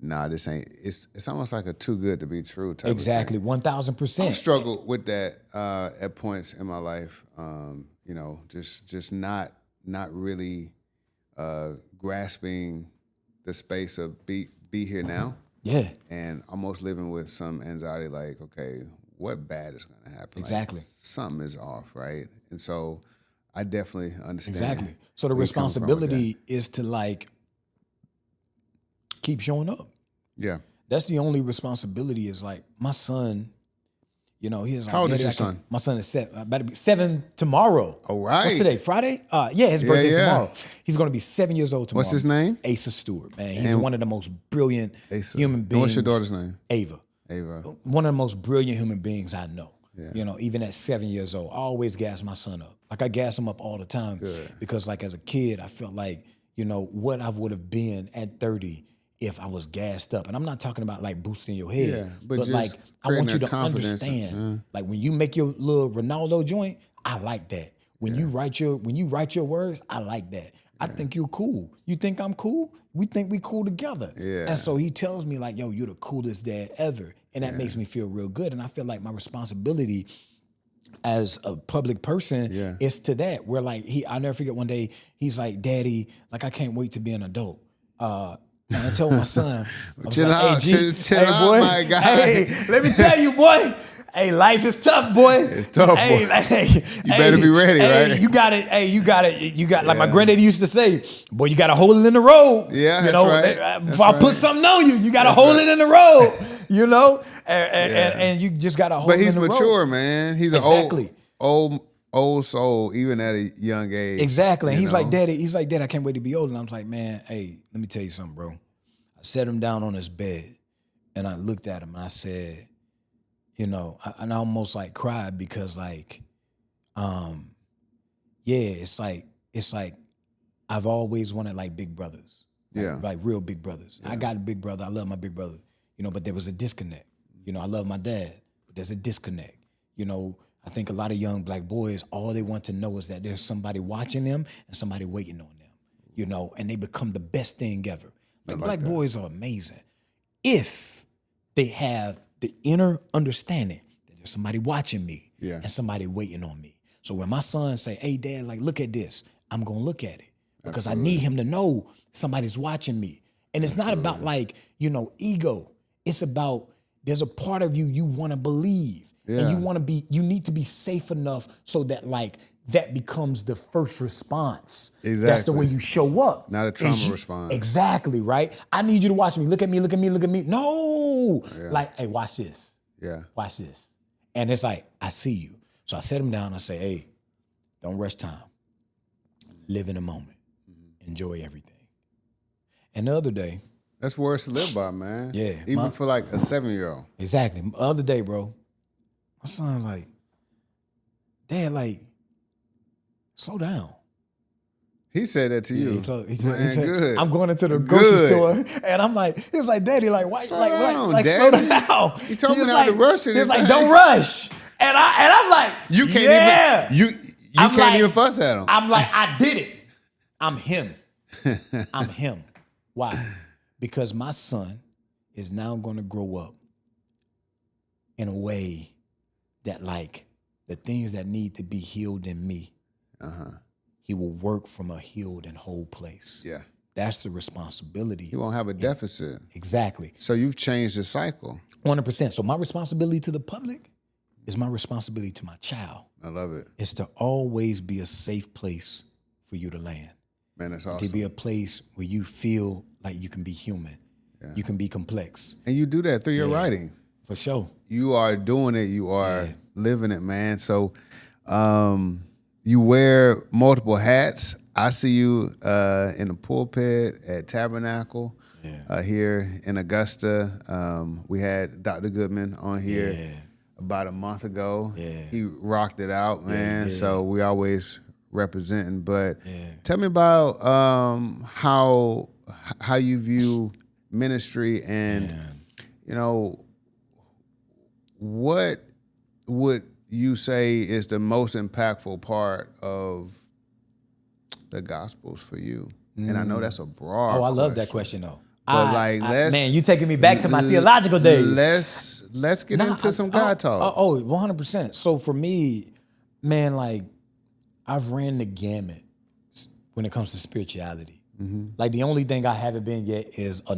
Nah, this ain't. It's almost like a too good to be true type exactly, of thing. 1,000%. I've struggled with that at points in my life. Just not really grasping the space of be here now. Yeah. And almost living with some anxiety, like, okay, what bad is going to happen. Exactly. Like, something is off, right? And so I definitely understand. Exactly. So the responsibility is to like keep showing up. Yeah. That's the only responsibility. Is like my son, he is like, how old is your son? My son is 7. About to be 7 tomorrow. All right. What's today? Friday? Yeah, his birthday's tomorrow. He's going to be 7 years old tomorrow. What's his name? Asa Stewart, man. He's one of the most brilliant human beings. And what's your daughter's name? Ava. Ava. One of the most brilliant human beings I know. Yeah. Even at 7 years old, I always gas my son up. Like I gas him up all the time. Good. Because like as a kid, I felt like, what I would have been at 30 if I was gassed up. And I'm not talking about like boosting your head. Yeah, but like I want you to confidence understand. Like when you make your little Ronaldo joint, I like that. When you write your words, I like that. I think you're cool. You think I'm cool? We think we cool together. Yeah. And so he tells me like, yo, you're the coolest dad ever. And that makes me feel real good. And I feel like my responsibility as a public person is to that. Where like I'll never forget one day, he's like, Daddy, like I can't wait to be an adult. And I told my son, I was chill like, out, hey, chill out, boy, my guy. Hey, let me tell you, boy. Hey, life is tough, boy. It's tough, boy. Hey, you better be ready, right? You got it. Hey, you got like my granddaddy used to say, boy, you got to hold it in the road. Yeah, that's right. Before I put something on you, you got to hold it in the road, and you just got to hold it in the road. But he's mature, man. He's an old soul, even at a young age. Exactly. And he's like, Daddy, I can't wait to be old. And I was like, man, hey, let me tell you something, bro. I set him down on his bed and I looked at him and I said, and I almost like cried because like, it's like I've always wanted like big brothers. Like real big brothers. Yeah. I got a big brother. I love my big brother, but there was a disconnect. I love my dad, but there's a disconnect. I think a lot of young black boys, all they want to know is that there's somebody watching them and somebody waiting on them, and they become the best thing ever. Like black boys are amazing if they have the inner understanding that there's somebody watching me and somebody waiting on me. So when my son say, hey, Dad, like, look at this, I'm going to look at it because I need him to know somebody's watching me. And it's not about like, ego. It's about there's a part of you want to believe. Yeah. And you need to be safe enough so that like that becomes the first response. Exactly. That's the way you show up. Not a trauma response. Exactly, right? I need you to watch me. Look at me, look at me, look at me. No. Yeah. Like, hey, watch this. Yeah. Watch this. And it's like, I see you. So I set him down. I say, hey, don't rush time. Live in the moment. Enjoy everything. And the other day. That's words to live by, man. Yeah. Even for like a 7-year-old. Exactly. The other day, bro, my son like, Dad, like, slow down. He said that to you. He said, good. I'm going into the grocery store, and I'm like, he was like, Daddy, like, why, slow down. He told me not to rush it. He's like, don't rush. And I'm like, you can't even even fuss at him. I'm like, I did it. I'm him. I'm him. Why? Because my son is now going to grow up in a way that like the things that need to be healed in me, he will work from a healed and whole place. Yeah. That's the responsibility. He won't have a deficit. Exactly. So you've changed the cycle. 100%. So my responsibility to the public is my responsibility to my child. I love it. It's to always be a safe place for you to land. Man, that's awesome. To be a place where you feel like you can be human. Yeah. You can be complex. And you do that through your writing. For sure. You are doing it. You are living it, man. So you wear multiple hats. I see you in the pulpit at Tabernacle here in Augusta. We had Dr. Goodman on here about a month ago. Yeah. He rocked it out, man. So we always representing. But tell me about how you view ministry and, what would you say is the most impactful part of the Gospels for you? And I know that's a broad I love that question, though. But man, you taking me back to my theological days. Let's get into some God talk. 100%. So for me, man, like I've ran the gamut when it comes to spirituality. Mm-hmm. Like the only thing I haven't been yet is a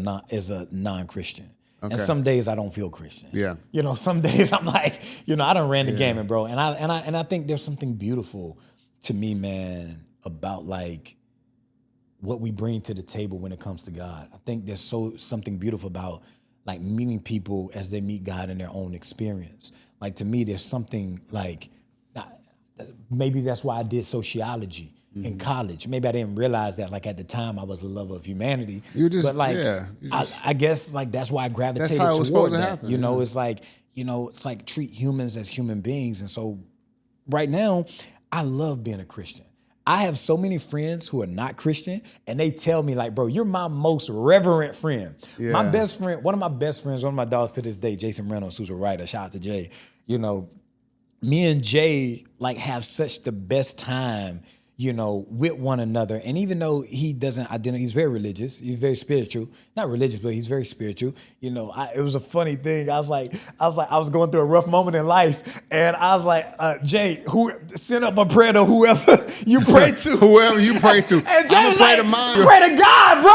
non-Christian. And some days I don't feel Christian. Yeah. You know, some days I'm like, you know, I done ran the gamut, bro. And I think there's something beautiful to me, man, about like what we bring to the table when it comes to God. I think there's something beautiful about like meeting people as they meet God in their own experience. Like to me, there's something like, maybe that's why I did sociology in college. Maybe I didn't realize that like at the time I was a lover of humanity. But like, I guess like that's why I gravitated toward that. Happen, you know, it's like treat humans as human beings. And so right now, I love being a Christian. I have so many friends who are not Christian, and they tell me like, bro, you're my most reverent friend. Yeah. My best friend, one of my best friends, one of my dogs to this day, Jason Reynolds, who's a writer, shout out to Jay. You know, me and Jay like have such the best time, you know, with one another. And even though he doesn't identify, he's very religious, he's very spiritual. Not religious, but he's very spiritual. You know, it was a funny thing. I was going through a rough moment in life, and I was like, Jay, send up a prayer to whoever you pray to. Whoever you pray to. And Jay was like, pray to God, bro.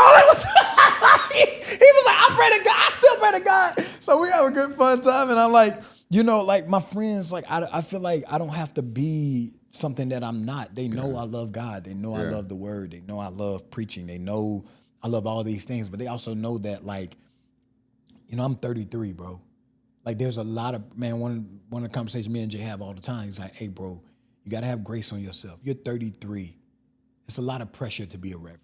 He was like, I pray to God. I still pray to God. So we have a good fun time. And I'm like, you know, like my friends, like I feel like I don't have to be something that I'm not. They know I love God. They know I love the word. They know I love preaching. They know I love all these things, but they also know that like, you know, I'm 33, bro. Like there's a lot of, man, one of the conversations me and Jay have all the time, he's like, hey, bro, you got to have grace on yourself. You're 33. It's a lot of pressure to be a reverend.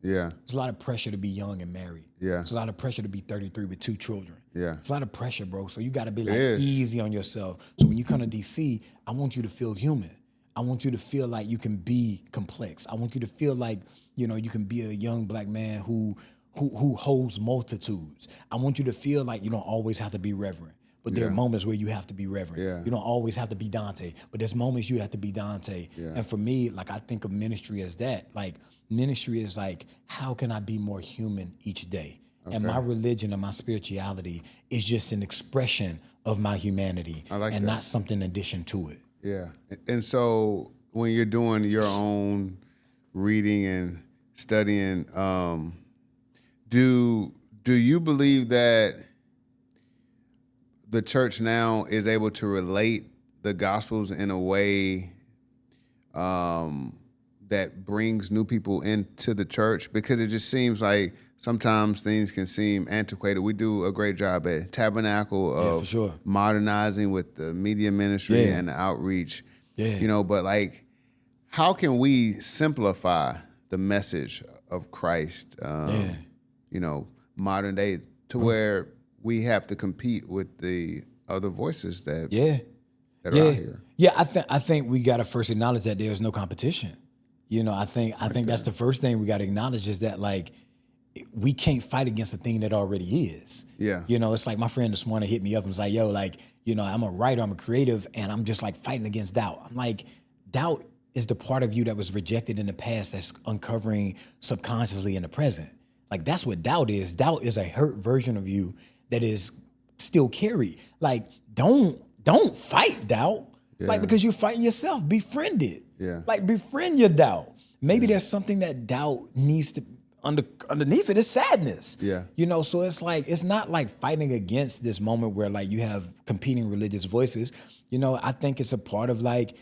Yeah. It's a lot of pressure to be young and married. Yeah. It's a lot of pressure to be 33 with 2 children. Yeah. It's a lot of pressure, bro. So you got to be like easy on yourself. So when you come to DC, I want you to feel human. I want you to feel like you can be complex. I want you to feel like, you know, you can be a young black man who holds multitudes. I want you to feel like you don't always have to be reverent. But there are moments where you have to be reverent. Yeah. You don't always have to be Danté, but there's moments you have to be Danté. Yeah. And for me, like I think of ministry as that. Like ministry is like, how can I be more human each day? Okay. And my religion and my spirituality is just an expression of my humanity not something in addition to it. Yeah. And so when you're doing your own reading and studying, do you believe that the church now is able to relate the Gospels in a way that brings new people into the church? Because it just seems like sometimes things can seem antiquated. We do a great job at Tabernacle of modernizing with the media ministry and the outreach. Yeah. You know, but like, how can we simplify the message of Christ, you know, modern day to where we have to compete with the other voices that are out here? Yeah, I think we got to first acknowledge that there is no competition. You know, I think that's the first thing we got to acknowledge is that like we can't fight against a thing that already is. Yeah. You know, it's like my friend this morning hit me up and was like, yo, like, you know, I'm a writer, I'm a creative, and I'm just like fighting against doubt. I'm like, doubt is the part of you that was rejected in the past that's uncovering subconsciously in the present. Like that's what doubt is. Doubt is a hurt version of you that is still carried. Like, don't fight doubt. Yeah. Like, because you're fighting yourself, befriend it. Yeah. Like, befriend your doubt. Maybe there's something that doubt needs to, underneath it is sadness. Yeah. You know, so it's like, it's not like fighting against this moment where like you have competing religious voices. You know, I think it's a part of like,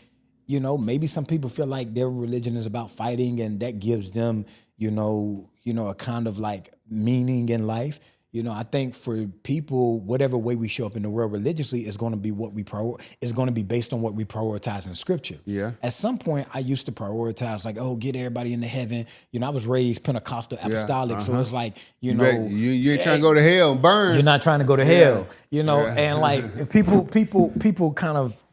you know, maybe some people feel like their religion is about fighting and that gives them, you know, a kind of like meaning in life. You know, I think for people, whatever way we show up in the world religiously is going to be is going to be based on what we prioritize in Scripture. Yeah. At some point, I used to prioritize like, oh, get everybody into heaven. You know, I was raised Pentecostal, apostolic, so it's like, you know, you ain't trying to go to hell, burn. You're not trying to go to hell, you know, and like people kind of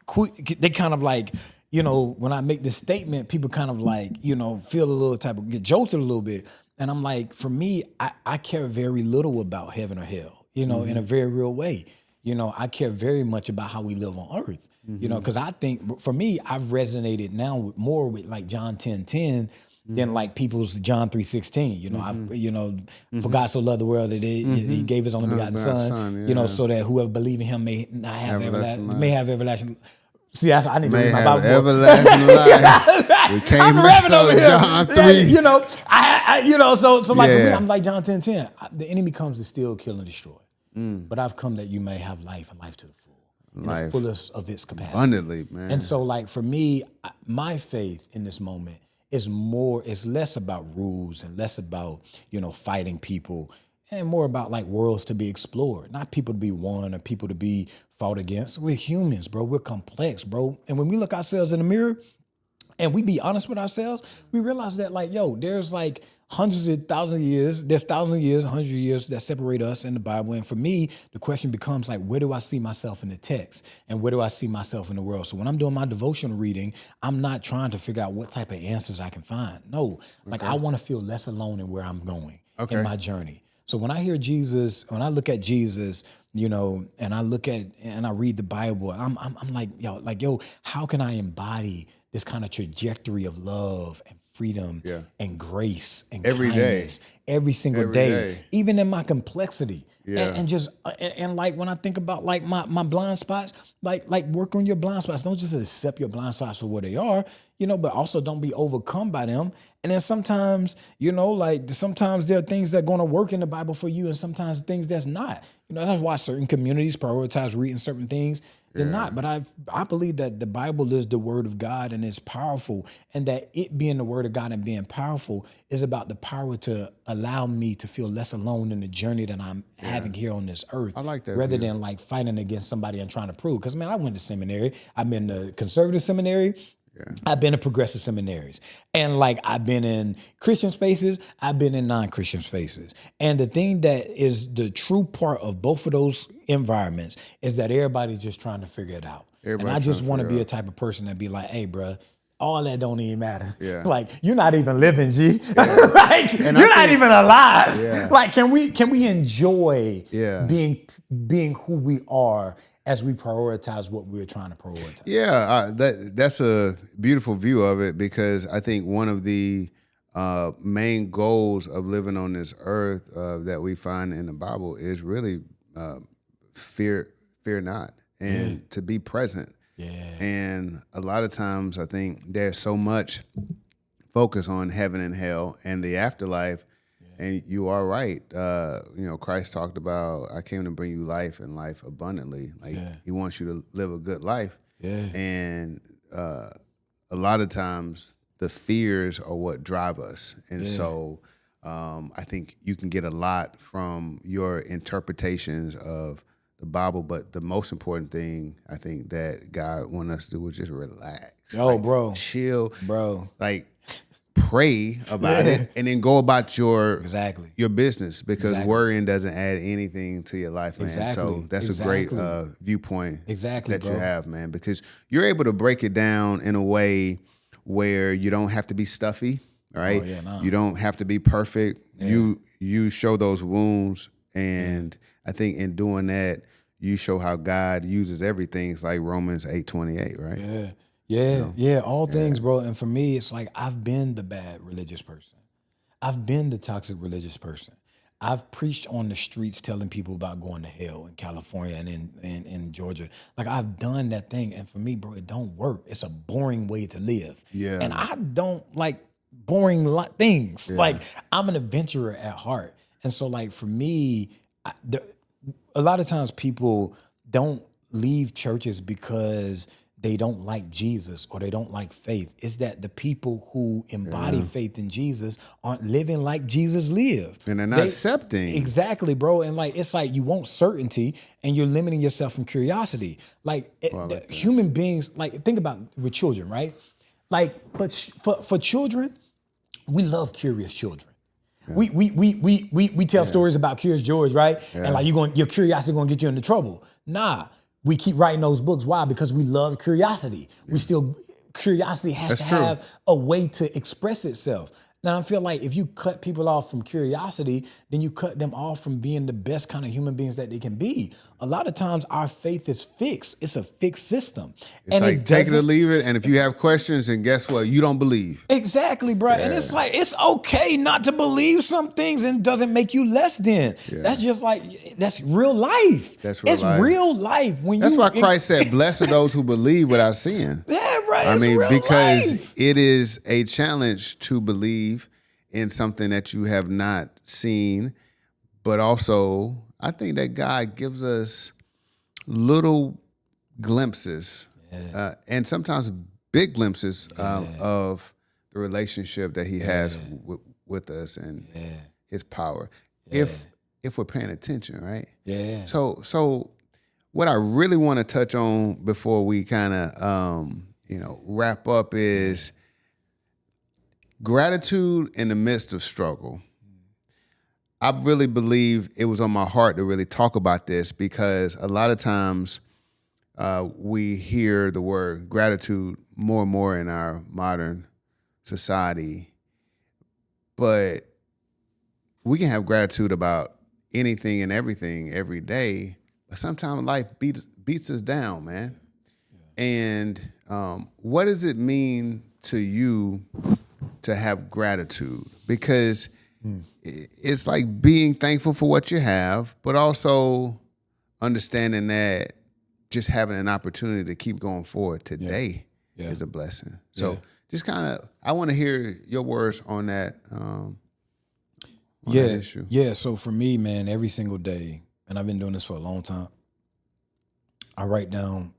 they kind of like, you know, when I make this statement, people kind of like, you know, feel a little get jolted a little bit. And I'm like, for me, I care very little about heaven or hell, you know, in a very real way. You know, I care very much about how we live on earth, you know, because I think for me, I've resonated now more with like John 10:10 than like people's John 3:16. You know, for God so loved the world that he gave his only begotten son, you know, so that whoever believes in him may not have everlasting. See, I need to read my Bible. Everlasting life. We came over here. John 3. Yeah, you know, so like for me, I'm like John 10:10. The enemy comes to steal, kill, and destroy. but I've come that you may have life and life to the full, in the fullest of its capacity. Abundantly, man. And so, like, for me, my faith in this moment is less about rules and less about, fighting people, and more about like worlds to be explored, not people to be won or people to be fought against. We're humans, bro. We're complex, bro. And when we look ourselves in the mirror and we be honest with ourselves, we realize that like, there's like hundreds of thousands of years, there's thousands of years, hundreds of years that separate us in the Bible. And for me, the question becomes like, where do I see myself in the text? And where do I see myself in the world? So when I'm doing my devotional reading, I'm not trying to figure out what type of answers I can find. No, like I want to feel less alone in where I'm going in my journey. So when I hear Jesus, when I look at Jesus, and I look at and I read the Bible, I'm like, how can I embody this kind of trajectory of love and freedom and grace and every kindness every single day, even in my complexity? Yeah. And like when I think about like my blind spots, like work on your blind spots. Don't just accept your blind spots for what they are, but also don't be overcome by them. And then sometimes, sometimes there are things that are going to work in the Bible for you and sometimes things that's not. That's why certain communities prioritize reading certain things. They're not. But I believe that the Bible is the word of God and it's powerful, and that it being the word of God and being powerful is about the power to allow me to feel less alone in the journey that I'm having here on this earth. I like that. Rather than like fighting against somebody and trying to prove. Because, man, I went to seminary. I've been to conservative seminary. Yeah. I've been to progressive seminaries, and like I've been in Christian spaces, I've been in non-Christian spaces. And the thing that is the true part of both of those environments is that everybody's just trying to figure it out. And I just want to be a type of person that be like, hey, bro, all that don't even matter. Yeah. Like, you're not even living, G. Yeah. Like, and you're not even alive. Yeah. Like, can we enjoy being who we are as we prioritize what we're trying to prioritize? Yeah, that's a beautiful view of it, because I think one of the main goals of living on this earth that we find in the Bible is really fear not, and to be present. Yeah. And a lot of times I think there's so much focus on heaven and hell and the afterlife. And you are right. Christ talked about, I came to bring you life and life abundantly. Like he wants you to live a good life. Yeah. And a lot of times the fears are what drive us. And so I think you can get a lot from your interpretations of the Bible, but the most important thing I think that God wants us to do is just relax. Bro. Chill. Bro. Like, pray about it and then go about your business, because worrying doesn't add anything to your life, man. So that's a great viewpoint that you have, man, because you're able to break it down in a way where you don't have to be stuffy, right? You don't have to be perfect. You show those wounds, and I think in doing that, you show how God uses everything. It's like Romans 8:28, right? All things, bro. And for me, it's like I've been the bad religious person. I've been the toxic religious person. I've preached on the streets telling people about going to hell in California and in Georgia. Like, I've done that thing. And for me, bro, it don't work. It's a boring way to live. Yeah. And I don't like boring things. Yeah. Like, I'm an adventurer at heart. And so, like, for me, a lot of times people don't leave churches because they don't like Jesus or they don't like faith. It's that the people who embody faith in Jesus aren't living like Jesus lived. And they're not accepting. Exactly, bro. And like, it's like you want certainty and you're limiting yourself from curiosity. Like, human beings, like, think about with children, right? Like, but for children, we love curious children. Yeah. We tell stories about Curious George, right? Yeah. And like, your curiosity gonna get you into trouble. Nah. We keep writing those books. Why? Because we love curiosity. Curiosity has to have a way to express itself. Now, I feel like if you cut people off from curiosity, then you cut them off from being the best kind of human beings that they can be. A lot of times our faith is fixed. It's a fixed system. It's and like take it or leave it. And if you have questions, and guess what? You don't believe. Exactly, bro. Yeah. And it's like, it's okay not to believe some things, and doesn't make you less than. Yeah. That's just like, that's real life. It's real life. That's why Christ said, blessed are those who believe without seeing. Yeah, right. I mean, because life. It is a challenge to believe in something that you have not seen, but also I think that God gives us little glimpses, and sometimes big glimpses of the relationship that He has with us and His power, if we're paying attention, right? Yeah. So what I really want to touch on before we kind of wrap up is gratitude in the midst of struggle. I really believe it was on my heart to really talk about this because a lot of times we hear the word gratitude more and more in our modern society, but we can have gratitude about anything and everything every day, but sometimes life beats us down, man. And what does it mean to you to have gratitude? Because it's like being thankful for what you have, but also understanding that just having an opportunity to keep going forward today is a blessing. So just kind of, I want to hear your words on that. That issue. Yeah. So for me, man, every single day, and I've been doing this for a long time, I write down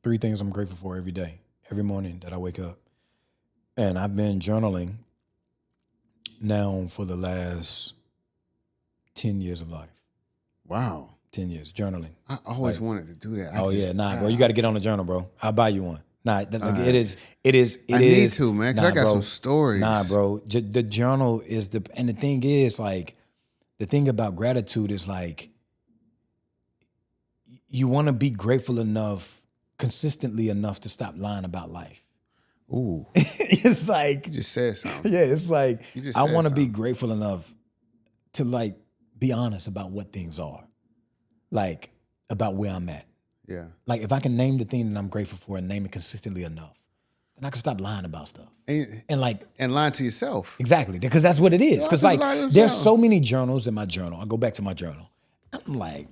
3 things I'm grateful for every day, every morning that I wake up. And I've been journaling now for the last 10 years of life. Wow. 10 years, journaling. I always wanted to do that. Bro. You got to get on the journal, bro. I'll buy you one. It is. I need to, man, because I got some stories. Nah, bro. The journal is and the thing is, like, the thing about gratitude is, like, you want to be grateful enough, consistently enough to stop lying about life. Ooh. It's like, you just said something. Yeah, it's like, I want to be grateful enough to, like, be honest about what things are. Like, about where I'm at. Yeah. Like, if I can name the thing that I'm grateful for and name it consistently enough, then I can stop lying about stuff. And lying to yourself. Exactly, because that's what it is. Because, like, there's so many journals in my journal. I go back to my journal. I'm like,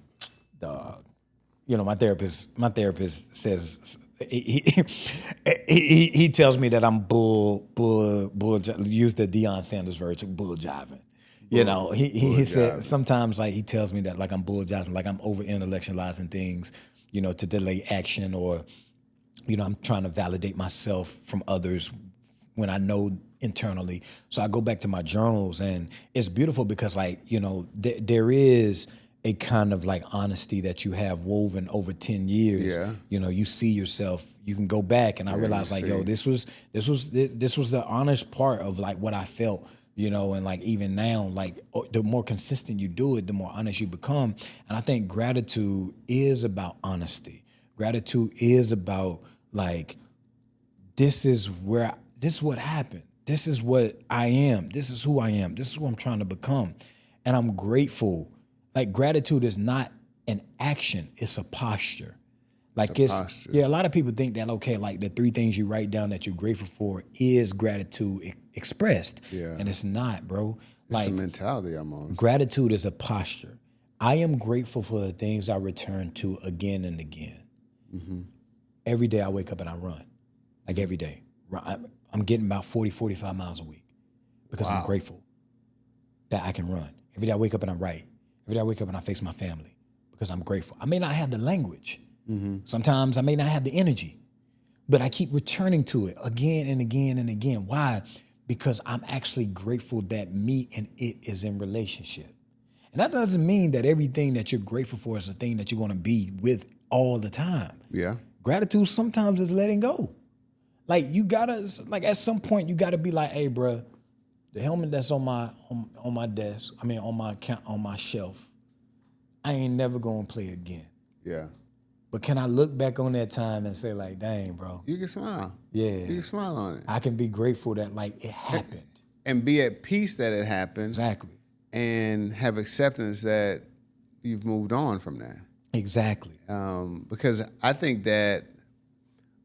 dog. You know, my therapist says he tells me that I'm bull. Use the Deion Sanders version, bull jiving. You know, he said sometimes, like, he tells me that, like, I'm bull jiving, like I'm over intellectualizing things, you know, to delay action, or, you know, I'm trying to validate myself from others when I know internally. So I go back to my journals, and it's beautiful because, like, you know, there is a kind of, like, honesty that you have woven over 10 years. Yeah. You know, you see yourself, you can go back, and I realized, like, yo, this was the honest part of, like, what I felt. You know, and, like, even now, like, the more consistent you do it, the more honest you become. And I think gratitude is about honesty. Gratitude is about, like, this is what happened. This is what I am. This is who I am. This is who I'm trying to become. And I'm grateful. Like, gratitude is not an action, it's a posture. Like, it's a lot of people think that, okay, like, the 3 things you write down that you're grateful for is gratitude expressed. Yeah. And it's not, bro. It's like, a mentality almost. Gratitude is a posture. I am grateful for the things I return to again and again. Mm-hmm. Every day I wake up and I run. Like, every day. I'm getting about 40, 45 miles a week because I'm grateful that I can run. Every day I wake up and I write. Every day I wake up and I face my family because I'm grateful. I may not have the language. Mm-hmm. Sometimes I may not have the energy, but I keep returning to it again and again and again. Why? Because I'm actually grateful that me and it is in relationship. And that doesn't mean that everything that you're grateful for is a thing that you're going to be with all the time. Yeah. Gratitude sometimes is letting go. Like, you gotta, like, at some point you gotta be like, hey, bro, the helmet that's on my desk, on my shelf, I ain't never gonna play again. Yeah. But can I look back on that time and say, like, dang, bro. You can smile. Yeah. You can smile on it. I can be grateful that, like, it happened. And be at peace that it happened. Exactly. And have acceptance that you've moved on from that. Exactly. Because I think that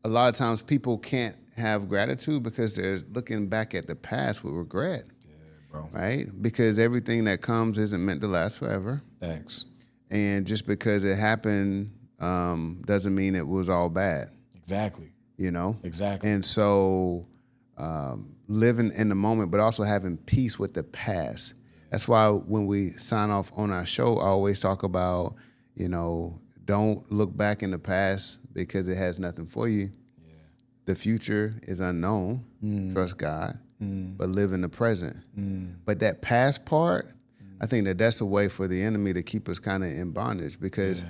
a lot of times people can't have gratitude because they're looking back at the past with regret. Yeah, bro. Right? Because everything that comes isn't meant to last forever. Thanks. And just because it happened doesn't mean it was all bad. Exactly. You know? Exactly. And so living in the moment, but also having peace with the past. That's why when we sign off on our show, I always talk about, don't look back in the past because it has nothing for you. Yeah. The future is unknown. Trust God, but live in the present. But that past part, I think that's a way for the enemy to keep us kind of in bondage because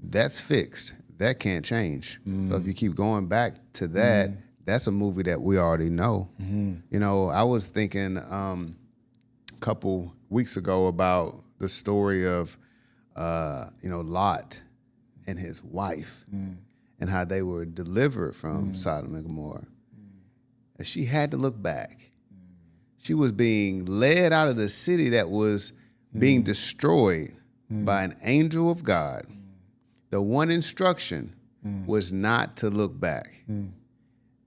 that's fixed. That can't change. So if you keep going back to that, that's a movie that we already know. I was thinking a couple weeks ago about the story of, Lot and his wife and how they were delivered from Sodom and Gomorrah. And she had to look back. She was being led out of the city that was being destroyed by an angel of God. The one instruction was not to look back,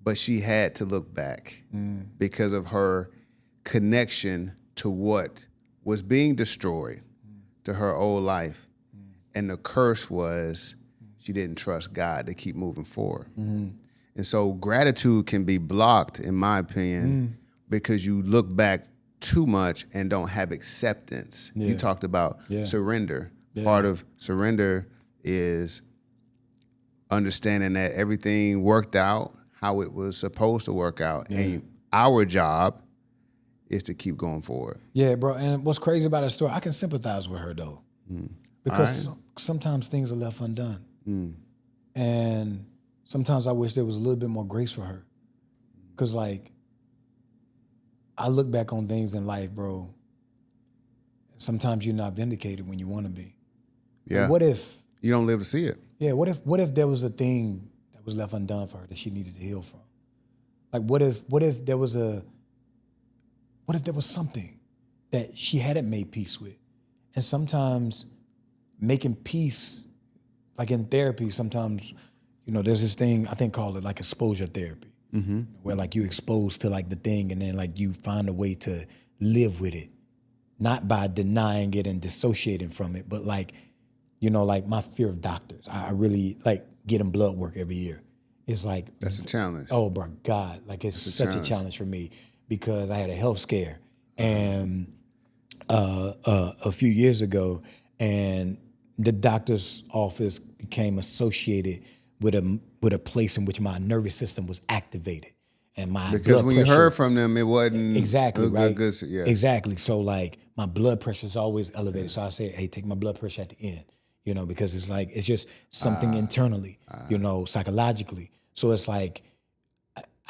but she had to look back because of her connection to what was being destroyed, to her old life. And the curse was she didn't trust God to keep moving forward. And so gratitude can be blocked, in my opinion, because you look back too much and don't have acceptance. Yeah. You talked about surrender. Yeah. Part of surrender is understanding that everything worked out how it was supposed to work out. Yeah. And our job is to keep going forward. Yeah, bro. And what's crazy about that story, I can sympathize with her, though. Because sometimes things are left undone. And sometimes I wish there was a little bit more grace for her. Because, I look back on things in life, bro. Sometimes you're not vindicated when you want to be. Yeah. Like, what if you don't live to see it? Yeah. What if there was a thing that was left undone for her that she needed to heal from? Like, what if there was something that she hadn't made peace with? And sometimes making peace, like in therapy, sometimes, there's this thing I think called it like exposure therapy. Where you exposed to the thing and then you find a way to live with it, not by denying it and dissociating from it, but my fear of doctors. I really getting blood work every year. It's that's a challenge. Oh my God, it's such a challenge for me because I had a health scare and a few years ago, and the doctor's office became associated with a place in which my nervous system was activated, and my because blood when pressure, you heard from them, it wasn't exactly right. Good, yeah. Exactly. So my blood pressure is always elevated. So I say, hey, take my blood pressure at the end, because it's just something internally, psychologically. So it's I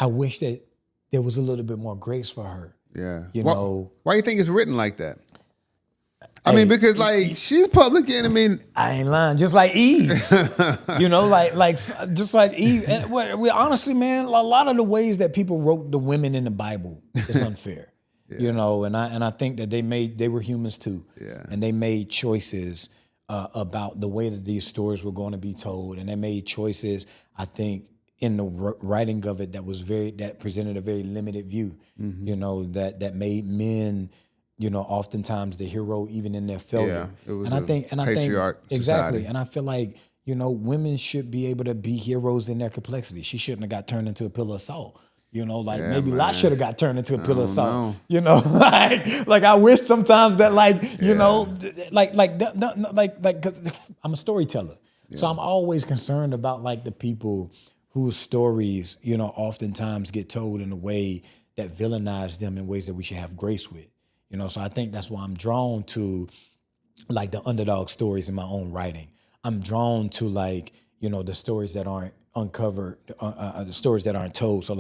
wish that there was a little bit more grace for her. Yeah. Why do you think it's written like that? I mean, because she's public enemy. I ain't lying. Just like Eve, just like Eve. And we honestly, man, a lot of the ways that people wrote the women in the Bible is unfair. And I think that they were humans too. Yeah. And they made choices about the way that these stories were going to be told, and they made choices, I think, in the writing of it that presented a very limited view. That made men, oftentimes the hero even in their failure. Yeah, it was I think society. Exactly. And I feel women should be able to be heroes in their complexity. She shouldn't have got turned into a pillar of salt. Maybe Lot should have got turned into a pillar of salt. I wish sometimes that cause I'm a storyteller. Yeah. So I'm always concerned about the people whose stories, oftentimes get told in a way that villainize them in ways that we should have grace with. So I think that's why I'm drawn to the underdog stories in my own writing. I'm drawn to the stories that aren't uncovered, the stories that aren't told. So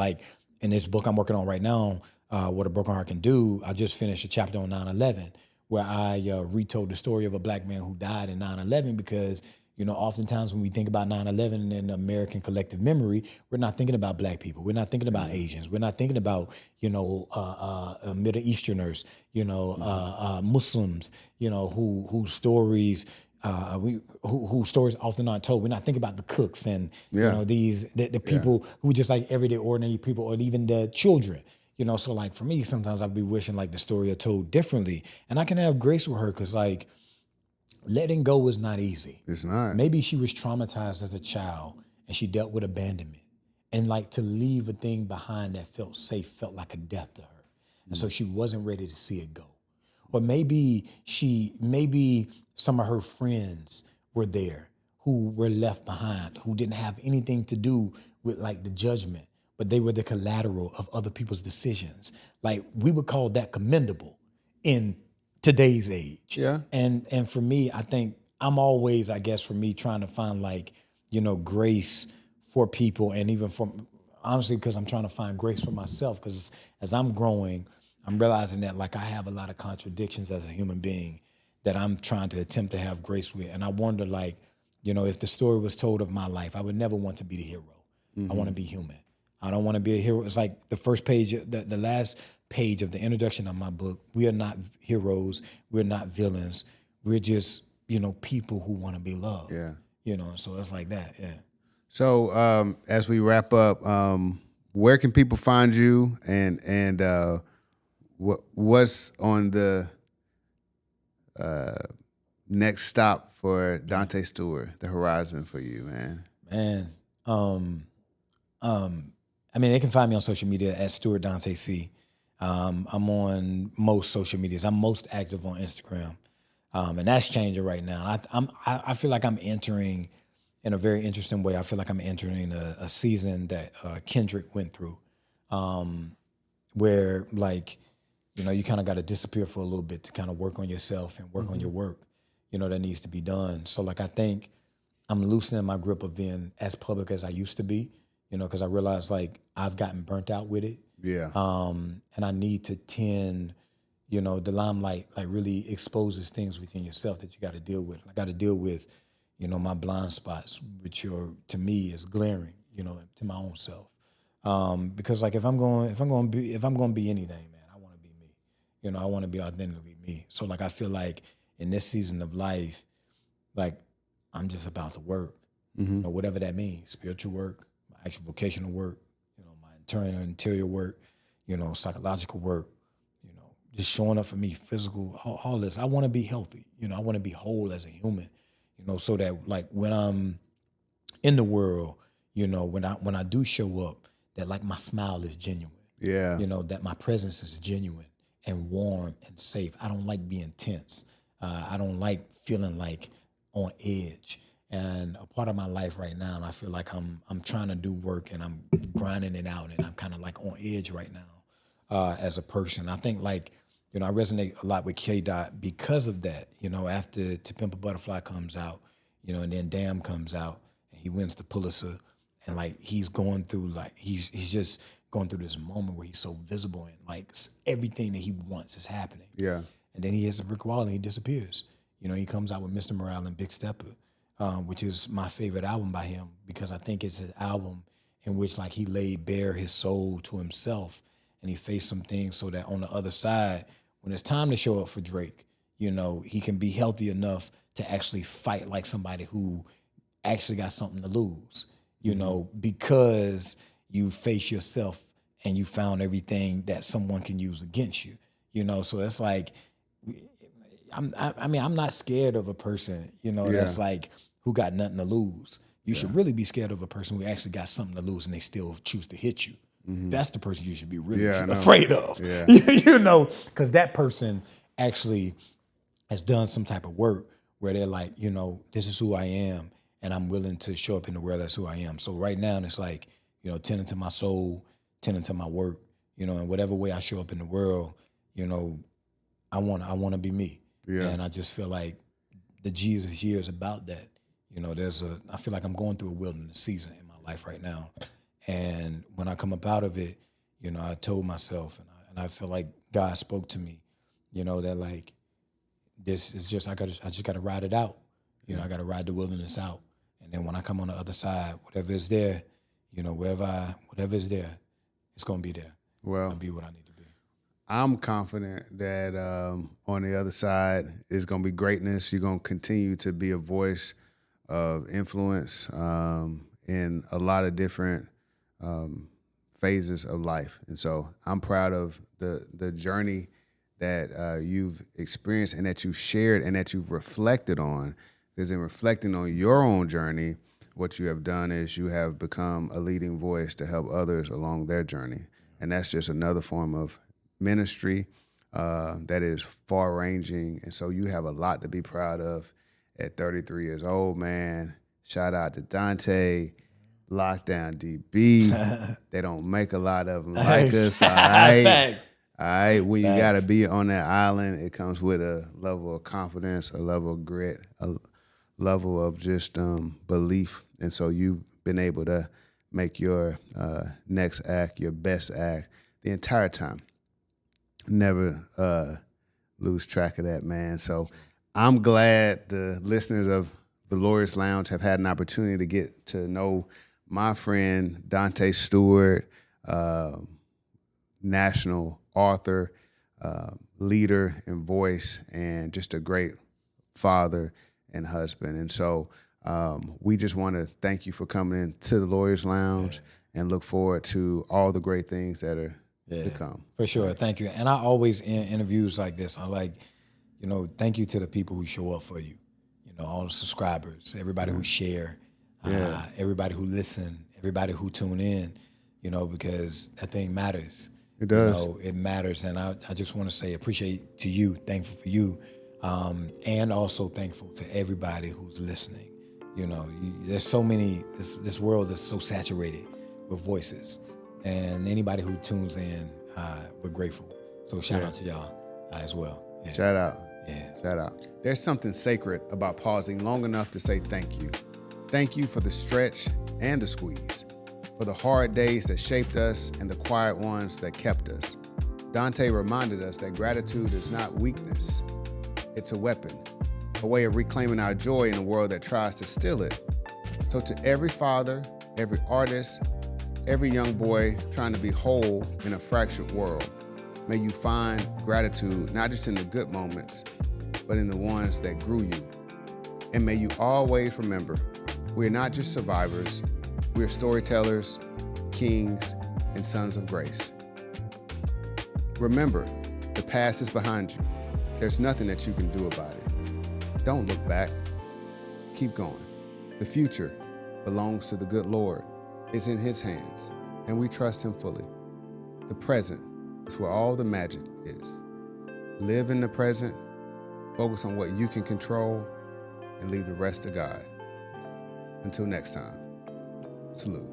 in this book I'm working on right now, What a Broken Heart Can Do, I just finished a chapter on 9/11 where I retold the story of a black man who died in 9/11 because oftentimes when we think about 9/11 and American collective memory, we're not thinking about black people. We're not thinking about Asians. We're not thinking about, Middle Easterners, Muslims, whose stories, whose stories often aren't told. We're not thinking about the cooks and, the people who just everyday ordinary people, or even the children. So for me, sometimes I'd be wishing the story are told differently. And I can have grace with her because letting go is not easy. It's not. Maybe she was traumatized as a child and she dealt with abandonment. And to leave a thing behind that felt safe felt like a death to her. And so she wasn't ready to see it go. Or maybe maybe some of her friends were there who were left behind, who didn't have anything to do with like the judgment, but they were the collateral of other people's decisions. Like we would call that commendable in today's age. Yeah. And for me, I think I'm always, I guess, for me, trying to find like, grace for people, and even for, honestly, because I'm trying to find grace for myself. Because as I'm growing, I'm realizing that like I have a lot of contradictions as a human being that I'm trying to attempt to have grace with. And I wonder, like, if the story was told of my life, I would never want to be the hero. I want to be human. I don't want to be a hero. It's like the first page, the last page of the introduction of my book. We are not heroes. We're not villains. We're just, people who want to be loved. Yeah. So it's like that. Yeah. So as we wrap up, where can people find you, and what's on the next stop for Danté Stewart, the horizon for you, man? Man, they can find me on social media at Stewart Danté C. I'm on most social medias. I'm most active on Instagram, and that's changing right now. I feel like I'm entering in a very interesting way. I feel like I'm entering a season that Kendrick went through, where like, you kind of got to disappear for a little bit to kind of work on yourself and work on your work, that needs to be done. So like I think I'm loosening my grip of being as public as I used to be, because I realized like I've gotten burnt out with it. Yeah. And I need to tend, the limelight like really exposes things within yourself that you got to deal with. I got to deal with, my blind spots, which to me is glaring, to my own self. Because like if I'm going to be anything, man, I want to be me. I want to be authentically me. So like I feel like in this season of life, like I'm just about to work, whatever that means, spiritual work, my actual vocational work, my interior work, psychological work, just showing up for me, physical, all this. I want to be healthy, I want to be whole as a human, so that like when I'm in the world, when I do show up, that like my smile is genuine. Yeah. That my presence is genuine and warm and safe. I don't like being tense. I don't like feeling like on edge. And a part of my life right now, and I feel like I'm trying to do work and I'm grinding it out, and I'm kind of like on edge right now as a person. I think like, I resonate a lot with K-Dot because of that. After To Pimp a Butterfly comes out, and then Damn comes out, and he wins the Pulitzer, and like he's going through like he's just going through this moment where he's so visible and like everything that he wants is happening. Yeah. And then he hits a brick wall and he disappears. He comes out with Mr. Morale and Big Stepper, which is my favorite album by him, because I think it's an album in which like he laid bare his soul to himself and he faced some things so that on the other side, when it's time to show up for Drake, he can be healthy enough to actually fight like somebody who actually got something to lose, because you face yourself and you found everything that someone can use against you, so it's like, I'm not scared of a person, that's like, who got nothing to lose. You should really be scared of a person who actually got something to lose and they still choose to hit you. That's the person you should be really afraid of, because that person actually has done some type of work where they're like, this is who I am and I'm willing to show up in the world as who I am. So right now it's like, tending to my soul, tending to my work, in whatever way I show up in the world, I want to be me. Yeah. And I just feel like the Jesus year is about that. I feel like I'm going through a wilderness season in my life right now. And when I come up out of it, I told myself, and I feel like God spoke to me, that like, this is just, I just got to ride it out. I got to ride the wilderness out. And then when I come on the other side, whatever is there, whatever is there, it's going to be there. Well, I'll be what I need to be. I'm confident that on the other side is going to be greatness. You're going to continue to be a voice of influence in a lot of different phases of life. And so I'm proud of the journey that you've experienced and that you've shared and that you've reflected on. Because in reflecting on your own journey, what you have done is you have become a leading voice to help others along their journey. And that's just another form of ministry, that is far-ranging. And so you have a lot to be proud of at 33 years old, man. Shout out to Danté, Lockdown DB. They don't make a lot of them like us, all right? Facts. All right, when you Facts. got to be on that island, it comes with a level of confidence, a level of grit, a level of just belief. And so you've been able to make your next act, your best act, the entire time. Never lose track of that, man. So I'm glad the listeners of the Lawyer's Lounge have had an opportunity to get to know my friend Danté Stewart, national author, leader and voice, and just a great father and husband. And so we just want to thank you for coming into the Lawyer's Lounge and look forward to all the great things that are to come. For sure. Right. Thank you. And I always, in interviews like this, I like, thank you to the people who show up for you. All the subscribers, everybody who share, everybody who listen, everybody who tune in, because that thing matters. It does. It matters. And I just want to say appreciate to you, thankful for you, and also thankful to everybody who's listening. There's so many, this world is so saturated with voices. And anybody who tunes in, we're grateful. So shout out to y'all as well. Yeah. Shout out. Yeah. Shout out. There's something sacred about pausing long enough to say thank you. Thank you for the stretch and the squeeze, for the hard days that shaped us and the quiet ones that kept us. Danté reminded us that gratitude is not weakness. It's a weapon, a way of reclaiming our joy in a world that tries to steal it. So to every father, every artist, every young boy trying to be whole in a fractured world, may you find gratitude not just in the good moments, but in the ones that grew you. And may you always remember, we're not just survivors, we're storytellers, kings, and sons of grace. Remember, the past is behind you. There's nothing that you can do about it. Don't look back. Keep going. The future belongs to the good Lord. It's in His hands, and we trust Him fully. The present is where all the magic is. Live in the present, focus on what you can control, and leave the rest to God. Until next time, salute.